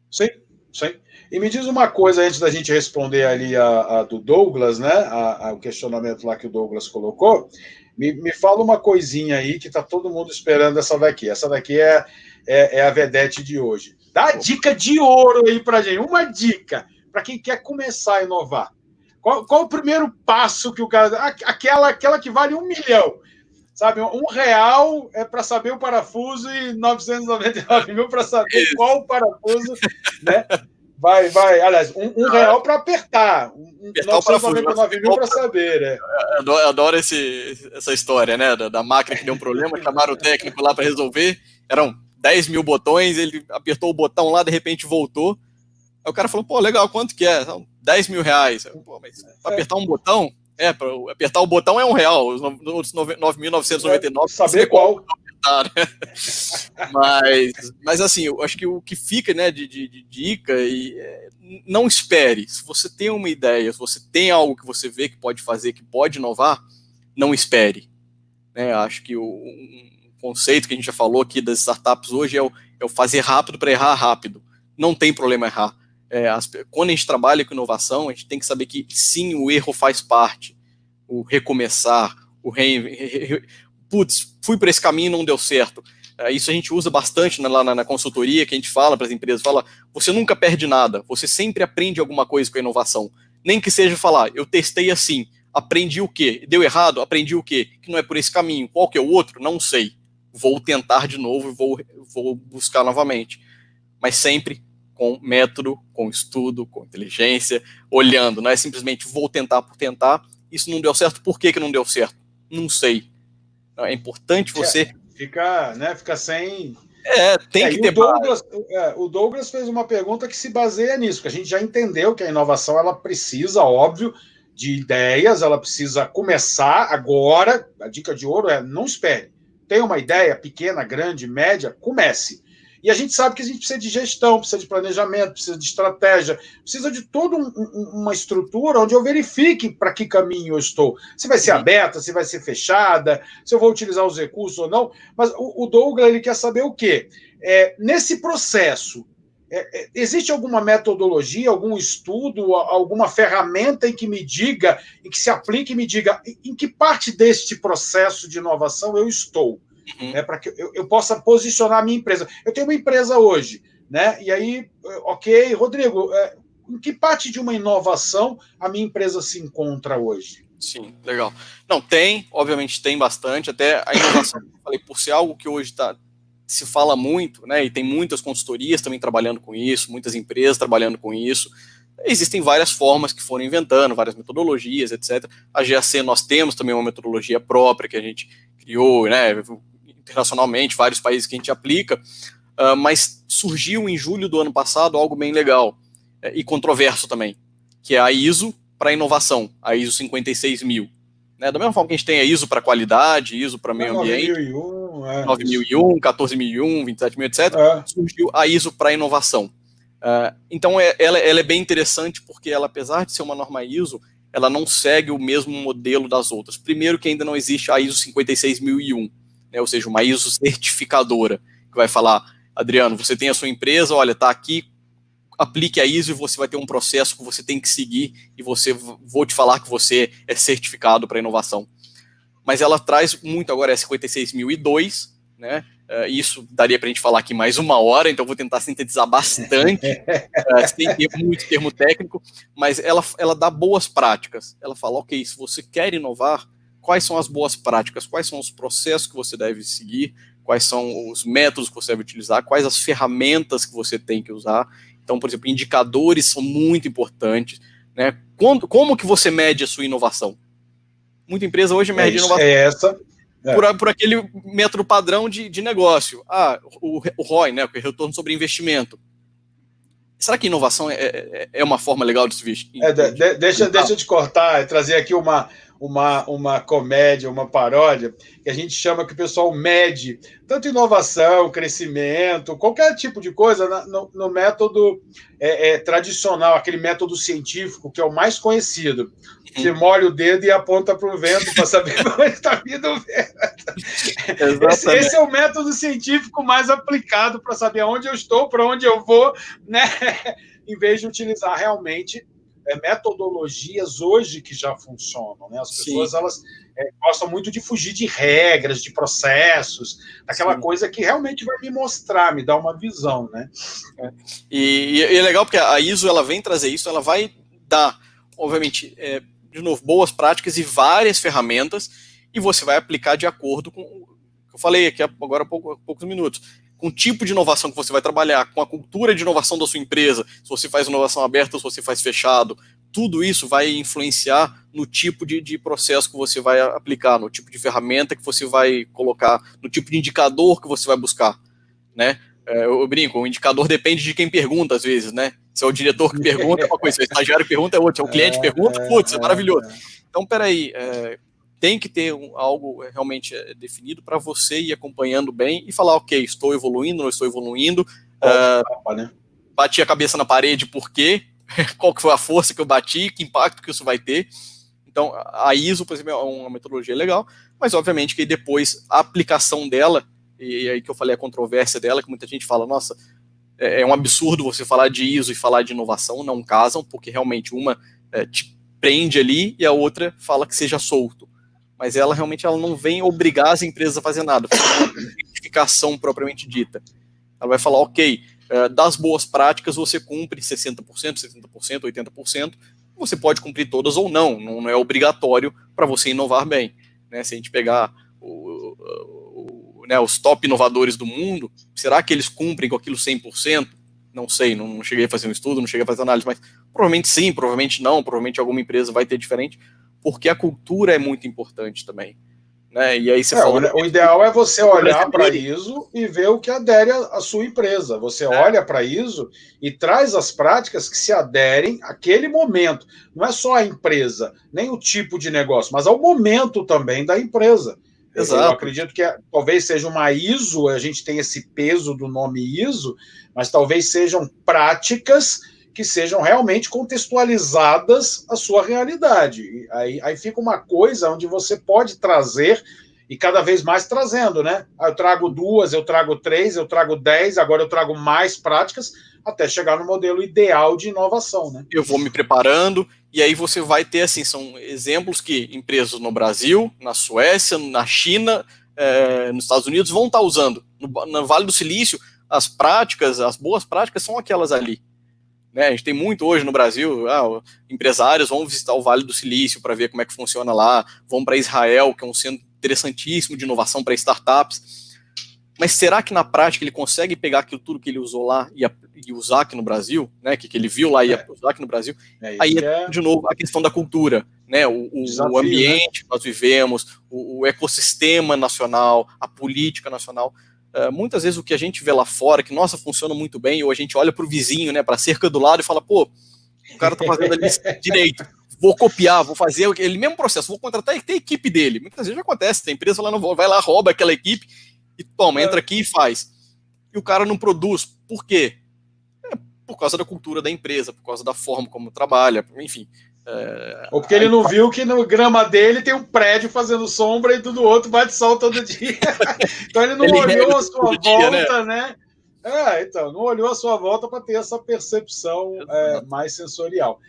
Sim, sim. E me diz uma coisa antes da gente responder ali a do Douglas, né? O questionamento lá que o Douglas colocou. Me fala uma coisinha aí que está todo mundo esperando essa daqui. Essa daqui é a vedete de hoje. Dá dica de ouro aí para gente. Uma dica para quem quer começar a inovar. Qual o primeiro passo que o cara... Aquela que vale 1 milhão. Sabe, R$1 é para saber o parafuso e 999 mil para saber qual o parafuso, né? Vai. Aliás, R$1 para apertar. 999 mil para saber, né? Eu adoro essa história, né? Da máquina que deu um problema, chamaram o técnico lá para resolver. Eram 10 mil botões, ele apertou o botão lá, de repente voltou. Aí o cara falou, pô, legal, quanto que é? São 10 mil reais. Pô, mas para apertar um botão, para apertar o botão é R$1, os 9.999 saber qual. Apertar, né? Mas assim, eu acho que o que fica, né, de dica, não espere. Se você tem uma ideia, se você tem algo que você vê que pode fazer, que pode inovar, não espere. Né? Acho que um conceito que a gente já falou aqui das startups hoje é o fazer rápido para errar rápido. Não tem problema errar. Quando a gente trabalha com inovação, a gente tem que saber que sim, o erro faz parte. O recomeçar, putz, fui para esse caminho e não deu certo. Isso a gente usa bastante lá na consultoria, que a gente fala para as empresas, você nunca perde nada, você sempre aprende alguma coisa com a inovação. Nem que seja falar, eu testei assim, aprendi o quê? Deu errado? Aprendi o quê? Que não é por esse caminho. Qual que é o outro? Não sei. Vou tentar de novo e vou buscar novamente. Mas sempre com método, com estudo, com inteligência, olhando. Não é simplesmente vou tentar por tentar. Isso não deu certo. Por que não deu certo? Não sei. É importante você... Fica sem... tem que ter o Douglas fez uma pergunta que se baseia nisso, que a gente já entendeu que a inovação ela precisa, óbvio, de ideias, ela precisa começar agora. A dica de ouro é não espere. Tem uma ideia pequena, grande, média, comece. E a gente sabe que a gente precisa de gestão, precisa de planejamento, precisa de estratégia, precisa de toda uma estrutura onde eu verifique para que caminho eu estou. Se vai ser aberta, se vai ser fechada, se eu vou utilizar os recursos ou não. Mas o Douglas ele quer saber o quê? Nesse processo, existe alguma metodologia, algum estudo, alguma ferramenta em que me diga, em que se aplique e me diga em que parte deste processo de inovação eu estou? Para que eu possa posicionar a minha empresa. Eu tenho uma empresa hoje, né? E aí, ok, Rodrigo, em que parte de uma inovação a minha empresa se encontra hoje? Sim, legal. Não, obviamente tem bastante, até a inovação, eu falei, por ser algo que hoje se fala muito, né? E tem muitas consultorias também trabalhando com isso, muitas empresas trabalhando com isso. Existem várias formas que foram inventando, várias metodologias, etc. A GAC nós temos também uma metodologia própria que a gente criou, né? Internacionalmente, vários países que a gente aplica, mas surgiu em julho do ano passado algo bem legal e controverso também, que é a ISO para inovação, a ISO 56000. Né? Da mesma forma que a gente tem a ISO para qualidade, ISO para meio ambiente, 9001, 14001, 27000, etc., surgiu a ISO para inovação. Então ela é bem interessante porque ela, apesar de ser uma norma ISO, ela não segue o mesmo modelo das outras. Primeiro que ainda não existe a ISO 56001, né, ou seja, uma ISO certificadora, que vai falar, Adriano, você tem a sua empresa, olha, está aqui, aplique a ISO e você vai ter um processo que você tem que seguir e vou te falar que você é certificado para inovação. Mas ela traz muito, agora é 56002, né, isso daria para a gente falar aqui mais uma hora, então vou tentar sintetizar bastante, sem ter muito termo técnico, mas ela dá boas práticas. Ela fala, ok, se você quer inovar, quais são as boas práticas, quais são os processos que você deve seguir, quais são os métodos que você deve utilizar, quais as ferramentas que você tem que usar. Então, por exemplo, indicadores são muito importantes. Né? Como que você mede a sua inovação? Muita empresa hoje mede inovação por aquele método padrão de negócio. O ROI, né, o retorno sobre investimento. Será que inovação é uma forma legal de se vestir? Deixa eu te cortar e trazer aqui uma comédia, uma paródia, que a gente chama que o pessoal mede tanto inovação, crescimento, qualquer tipo de coisa no método tradicional, aquele método científico que é o mais conhecido. Você molha o dedo e aponta para o vento para saber onde está vindo o vento. Esse é o método científico mais aplicado para saber onde eu estou, para onde eu vou, né? Em vez de utilizar realmente metodologias hoje que já funcionam. Né? As pessoas elas gostam muito de fugir de regras, de processos, daquela coisa que realmente vai me mostrar, me dar uma visão. Né? E é legal porque a ISO ela vem trazer isso, ela vai dar, obviamente, de novo, boas práticas e várias ferramentas, e você vai aplicar de acordo com o que eu falei aqui agora há poucos minutos, com o tipo de inovação que você vai trabalhar, com a cultura de inovação da sua empresa, se você faz inovação aberta ou se você faz fechado, tudo isso vai influenciar no tipo de processo que você vai aplicar, no tipo de ferramenta que você vai colocar, no tipo de indicador que você vai buscar, né? Eu brinco, o indicador depende de quem pergunta, às vezes, né? Se é o diretor que pergunta, é uma coisa, se é o estagiário que pergunta, é outra. Se é o cliente que pergunta, putz, é maravilhoso. Então, peraí, tem que ter algo realmente definido para você ir acompanhando bem e falar, ok, estou evoluindo, não estou evoluindo, bati a cabeça na parede, por quê? Qual que foi a força que eu bati, que impacto que isso vai ter. Então, a ISO, por exemplo, é uma metodologia legal, mas obviamente que depois a aplicação dela, e aí que eu falei a controvérsia dela, que muita gente fala, nossa, é um absurdo você falar de ISO e falar de inovação, não casam, porque realmente uma te prende ali e a outra fala que seja solto. Mas ela realmente não vem obrigar as empresas a fazer nada, fazer uma identificação propriamente dita. Ela vai falar, ok, das boas práticas você cumpre 60%, 70%, 80%, você pode cumprir todas ou não, não é obrigatório para você inovar bem. Né? Se a gente pegar os top inovadores do mundo, será que eles cumprem com aquilo 100%? Não sei, não cheguei a fazer um estudo, não cheguei a fazer análise, mas provavelmente sim, provavelmente não, provavelmente alguma empresa vai ter diferente, porque a cultura é muito importante também. Né? E aí você o ideal é você olhar para a ISO e ver o que adere à sua empresa. Você olha para a ISO e traz as práticas que se aderem àquele momento. Não é só a empresa, nem o tipo de negócio, mas ao momento também da empresa. Exato. Eu acredito que talvez seja uma ISO, a gente tem esse peso do nome ISO, mas talvez sejam práticas que sejam realmente contextualizadas à sua realidade. Aí fica uma coisa onde você pode trazer, e cada vez mais trazendo, né? Eu trago 2, eu trago 3, eu trago 10, agora eu trago mais práticas, até chegar no modelo ideal de inovação, né? Eu vou me preparando, e aí você vai ter, assim, são exemplos que empresas no Brasil, na Suécia, na China, nos Estados Unidos vão estar usando. No Vale do Silício, as boas práticas são aquelas ali. Né, a gente tem muito hoje no Brasil, empresários vão visitar o Vale do Silício para ver como é que funciona lá, vão para Israel, que é um centro interessantíssimo de inovação para startups. Mas será que na prática ele consegue pegar aquilo tudo que ele usou lá e usar aqui no Brasil, né, que ele viu lá e usar aqui no Brasil? Aí de novo, a questão da cultura, né, o ambiente, né, que nós vivemos, o ecossistema nacional, a política nacional. Muitas vezes o que a gente vê lá fora, que, nossa, funciona muito bem, ou a gente olha para o vizinho, né, para a cerca do lado e fala, pô, o cara tá fazendo ali direito, vou copiar, vou fazer aquele mesmo processo, vou contratar e ter a equipe dele. Muitas vezes já acontece, a empresa lá vai lá, rouba aquela equipe e toma, entra aqui e faz. E o cara não produz. Por quê? Por causa da cultura da empresa, por causa da forma como trabalha, enfim. Ou porque ele não viu que no grama dele tem um prédio fazendo sombra e do outro bate sol todo dia. Então ele não olhou a sua volta, né? Então, não olhou a sua volta para ter essa percepção mais sensorial.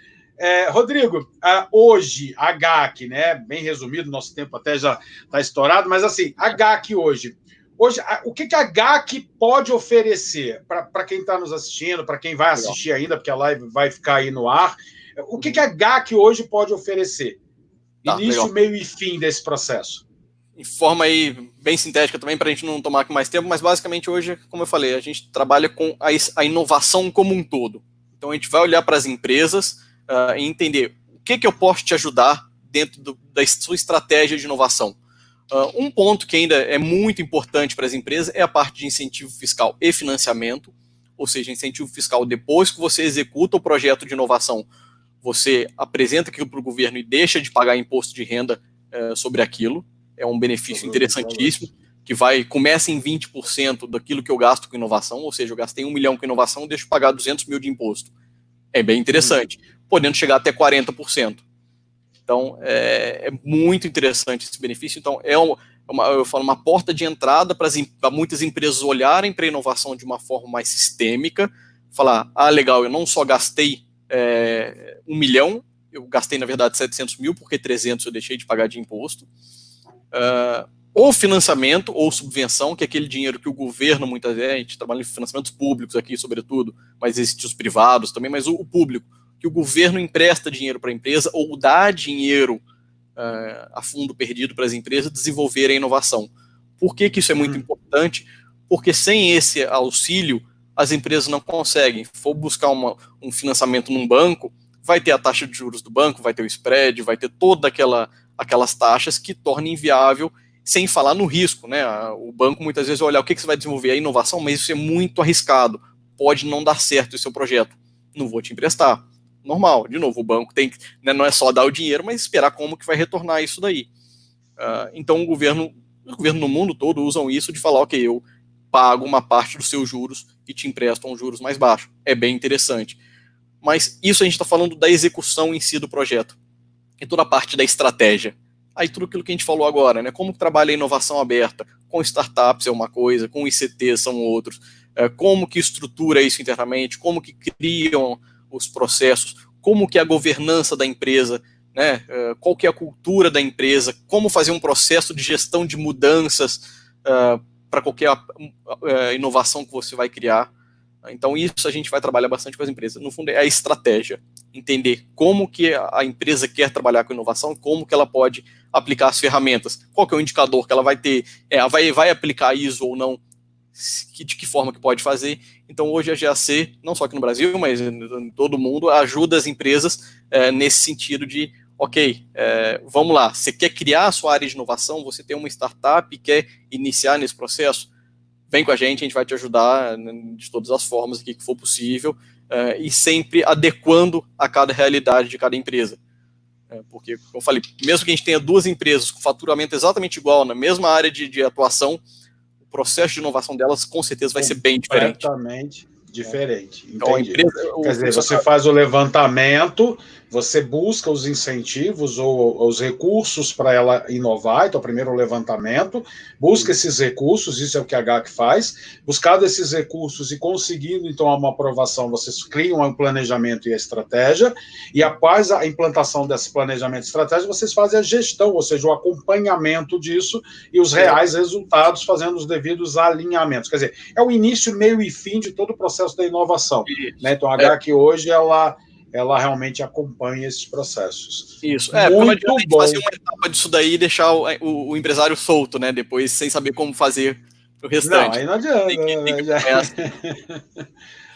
Rodrigo, hoje, a GAC, né? Bem resumido, nosso tempo até já está estourado, mas assim, a GAC hoje, o que a GAC pode oferecer para quem está nos assistindo, para quem vai assistir ainda, porque a live vai ficar aí no ar, o que a GAC hoje pode oferecer? Início, meio e fim desse processo. Em forma aí bem sintética também, para a gente não tomar aqui mais tempo, mas basicamente hoje, como eu falei, a gente trabalha com a inovação como um todo. Então a gente vai olhar para as empresas e entender o que eu posso te ajudar dentro da sua estratégia de inovação. Um ponto que ainda é muito importante para as empresas é a parte de incentivo fiscal e financiamento, ou seja, incentivo fiscal depois que você executa o projeto de inovação, você apresenta aquilo para o governo e deixa de pagar imposto de renda sobre aquilo. É um benefício interessantíssimo, que começa em 20% daquilo que eu gasto com inovação, ou seja, eu gastei 1 milhão com inovação, deixo de pagar 200 mil de imposto. É bem interessante, podendo chegar até 40%. Então, é muito interessante esse benefício. Então, eu falo, uma porta de entrada para muitas empresas olharem para a inovação de uma forma mais sistêmica, falar, legal, eu não só gastei 1 milhão, eu gastei, na verdade, 700 mil, porque 300 eu deixei de pagar de imposto. Ou financiamento, ou subvenção, que é aquele dinheiro que o governo, muitas vezes, a gente trabalha em financiamentos públicos aqui, sobretudo, mas existem os privados também, mas o público, que o governo empresta dinheiro para a empresa, ou dá dinheiro a fundo perdido para as empresas desenvolverem a inovação. Por que isso é muito importante? Porque sem esse auxílio, as empresas não conseguem. Se for buscar um financiamento num banco, vai ter a taxa de juros do banco, vai ter o spread, vai ter toda aquelas taxas que tornam inviável sem falar no risco, né? O banco muitas vezes vai olhar o que você vai desenvolver, a inovação, mas isso é muito arriscado, pode não dar certo o seu projeto, não vou te emprestar. Normal, de novo, o banco tem que, né, não é só dar o dinheiro, mas esperar como que vai retornar isso daí. Então o governo no mundo todo usam isso de falar, ok, eu pago uma parte dos seus juros e te empresto a um juros mais baixo. É bem interessante. Mas isso a gente está falando da execução em si do projeto. E toda a parte da estratégia. Aí tudo aquilo que a gente falou agora, né? Como trabalha a inovação aberta, com startups é uma coisa, com ICTs são outros, como que estrutura isso internamente, como que criam os processos, como que é a governança da empresa, né? Qual que é a cultura da empresa, como fazer um processo de gestão de mudanças para qualquer inovação que você vai criar. Então isso a gente vai trabalhar bastante com as empresas. No fundo é a estratégia, entender como que a empresa quer trabalhar com inovação, como que ela pode aplicar as ferramentas, qual que é o indicador que ela vai ter, vai aplicar ISO ou não, de que forma que pode fazer. Então hoje a GAC, não só aqui no Brasil, mas em todo mundo, ajuda as empresas nesse sentido de, ok, vamos lá, você quer criar a sua área de inovação, você tem uma startup e quer iniciar nesse processo, vem com a gente vai te ajudar de todas as formas aqui que for possível, e sempre adequando a cada realidade de cada empresa. Porque, como eu falei, mesmo que a gente tenha duas empresas com faturamento exatamente igual, na mesma área de atuação, o processo de inovação delas com certeza vai ser bem diferente. Completamente diferente. Então, a empresa, quer dizer, você faz o levantamento, você busca os incentivos ou os recursos para ela inovar. Então, primeiro o levantamento, busca esses recursos, isso é o que a GAC faz. Buscado esses recursos e conseguindo, então, uma aprovação, vocês criam um planejamento e a estratégia, e após a implantação desse planejamento e estratégia, vocês fazem a gestão, ou seja, o acompanhamento disso e os reais resultados, fazendo os devidos alinhamentos. Quer dizer, é o início, meio e fim de todo o processo da inovação. Né? Então, a GAC hoje, ela realmente acompanha esses processos. Isso. Muito bom. Fazer uma etapa disso daí e deixar o empresário solto, né? Depois, sem saber como fazer o restante. Não, aí não adianta. Tem que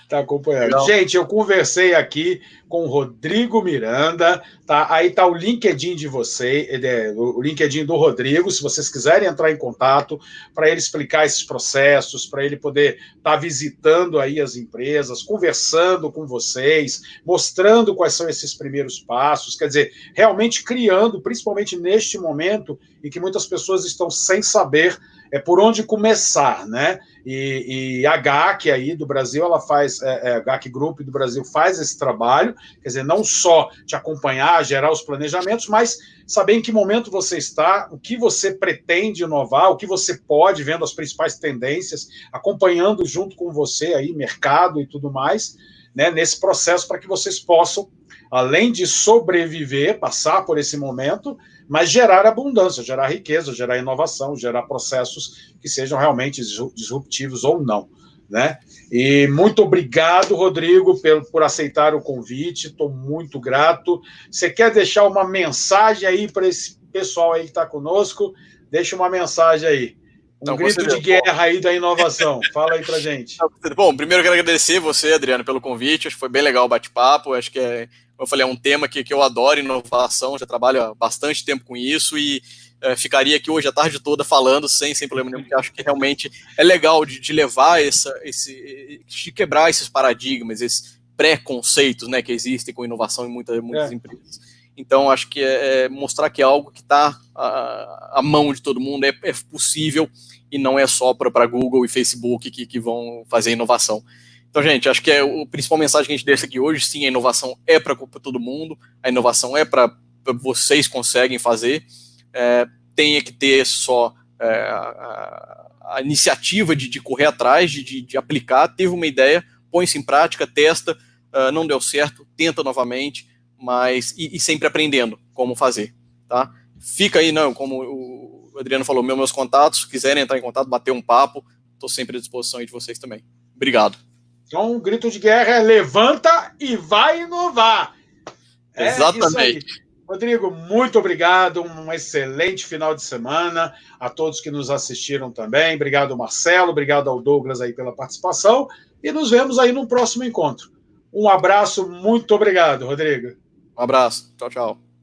Tá acompanhando. Legal. Gente, eu conversei aqui com o Rodrigo Miranda, tá? Aí tá o LinkedIn de você, o LinkedIn do Rodrigo, se vocês quiserem entrar em contato para ele explicar esses processos, para ele poder estar visitando aí as empresas, conversando com vocês, mostrando quais são esses primeiros passos, quer dizer, realmente criando, principalmente neste momento em que muitas pessoas estão sem saber por onde começar, né? E a GAC aí do Brasil, ela faz, a GAC Group do Brasil faz esse trabalho, quer dizer, não só te acompanhar, gerar os planejamentos, mas saber em que momento você está, o que você pretende inovar, o que você pode, vendo as principais tendências, acompanhando junto com você aí, mercado e tudo mais, né, nesse processo para que vocês possam, além de sobreviver, passar por esse momento, mas gerar abundância, gerar riqueza, gerar inovação, gerar processos que sejam realmente disruptivos ou não, né? E muito obrigado, Rodrigo, por aceitar o convite, estou muito grato. Você quer deixar uma mensagem aí para esse pessoal aí que está conosco? Deixa uma mensagem aí. Um grito de guerra aí da inovação. Fala aí pra gente. Bom, primeiro eu quero agradecer você, Adriano, pelo convite. Acho que foi bem legal o bate-papo. Acho que como eu falei, é um tema que eu adoro, inovação. Já trabalho há bastante tempo com isso e ficaria aqui hoje a tarde toda falando sem problema nenhum, porque acho que realmente é legal de levar de quebrar esses paradigmas, esses preconceitos, né, que existem com inovação em muitas empresas. Então, acho que é mostrar que é algo que está à mão de todo mundo, é possível e não é só para Google e Facebook que vão fazer inovação. Então, gente, acho que a principal mensagem que a gente deixa aqui hoje, sim, a inovação é para todo mundo, a inovação é para vocês conseguem fazer, tem que ter só a iniciativa de correr atrás, de aplicar, teve uma ideia, põe-se em prática, testa, não deu certo, tenta novamente, mas e sempre aprendendo como fazer, tá? Fica aí, como o Adriano falou, meus contatos, se quiserem entrar em contato, bater um papo, estou sempre à disposição aí de vocês também. Obrigado. Então, um grito de guerra é levanta e vai inovar. Exatamente. Rodrigo, muito obrigado, um excelente final de semana a todos que nos assistiram também. Obrigado, Marcelo, obrigado ao Douglas aí pela participação e nos vemos aí no próximo encontro. Um abraço, muito obrigado, Rodrigo. Um abraço, tchau, tchau.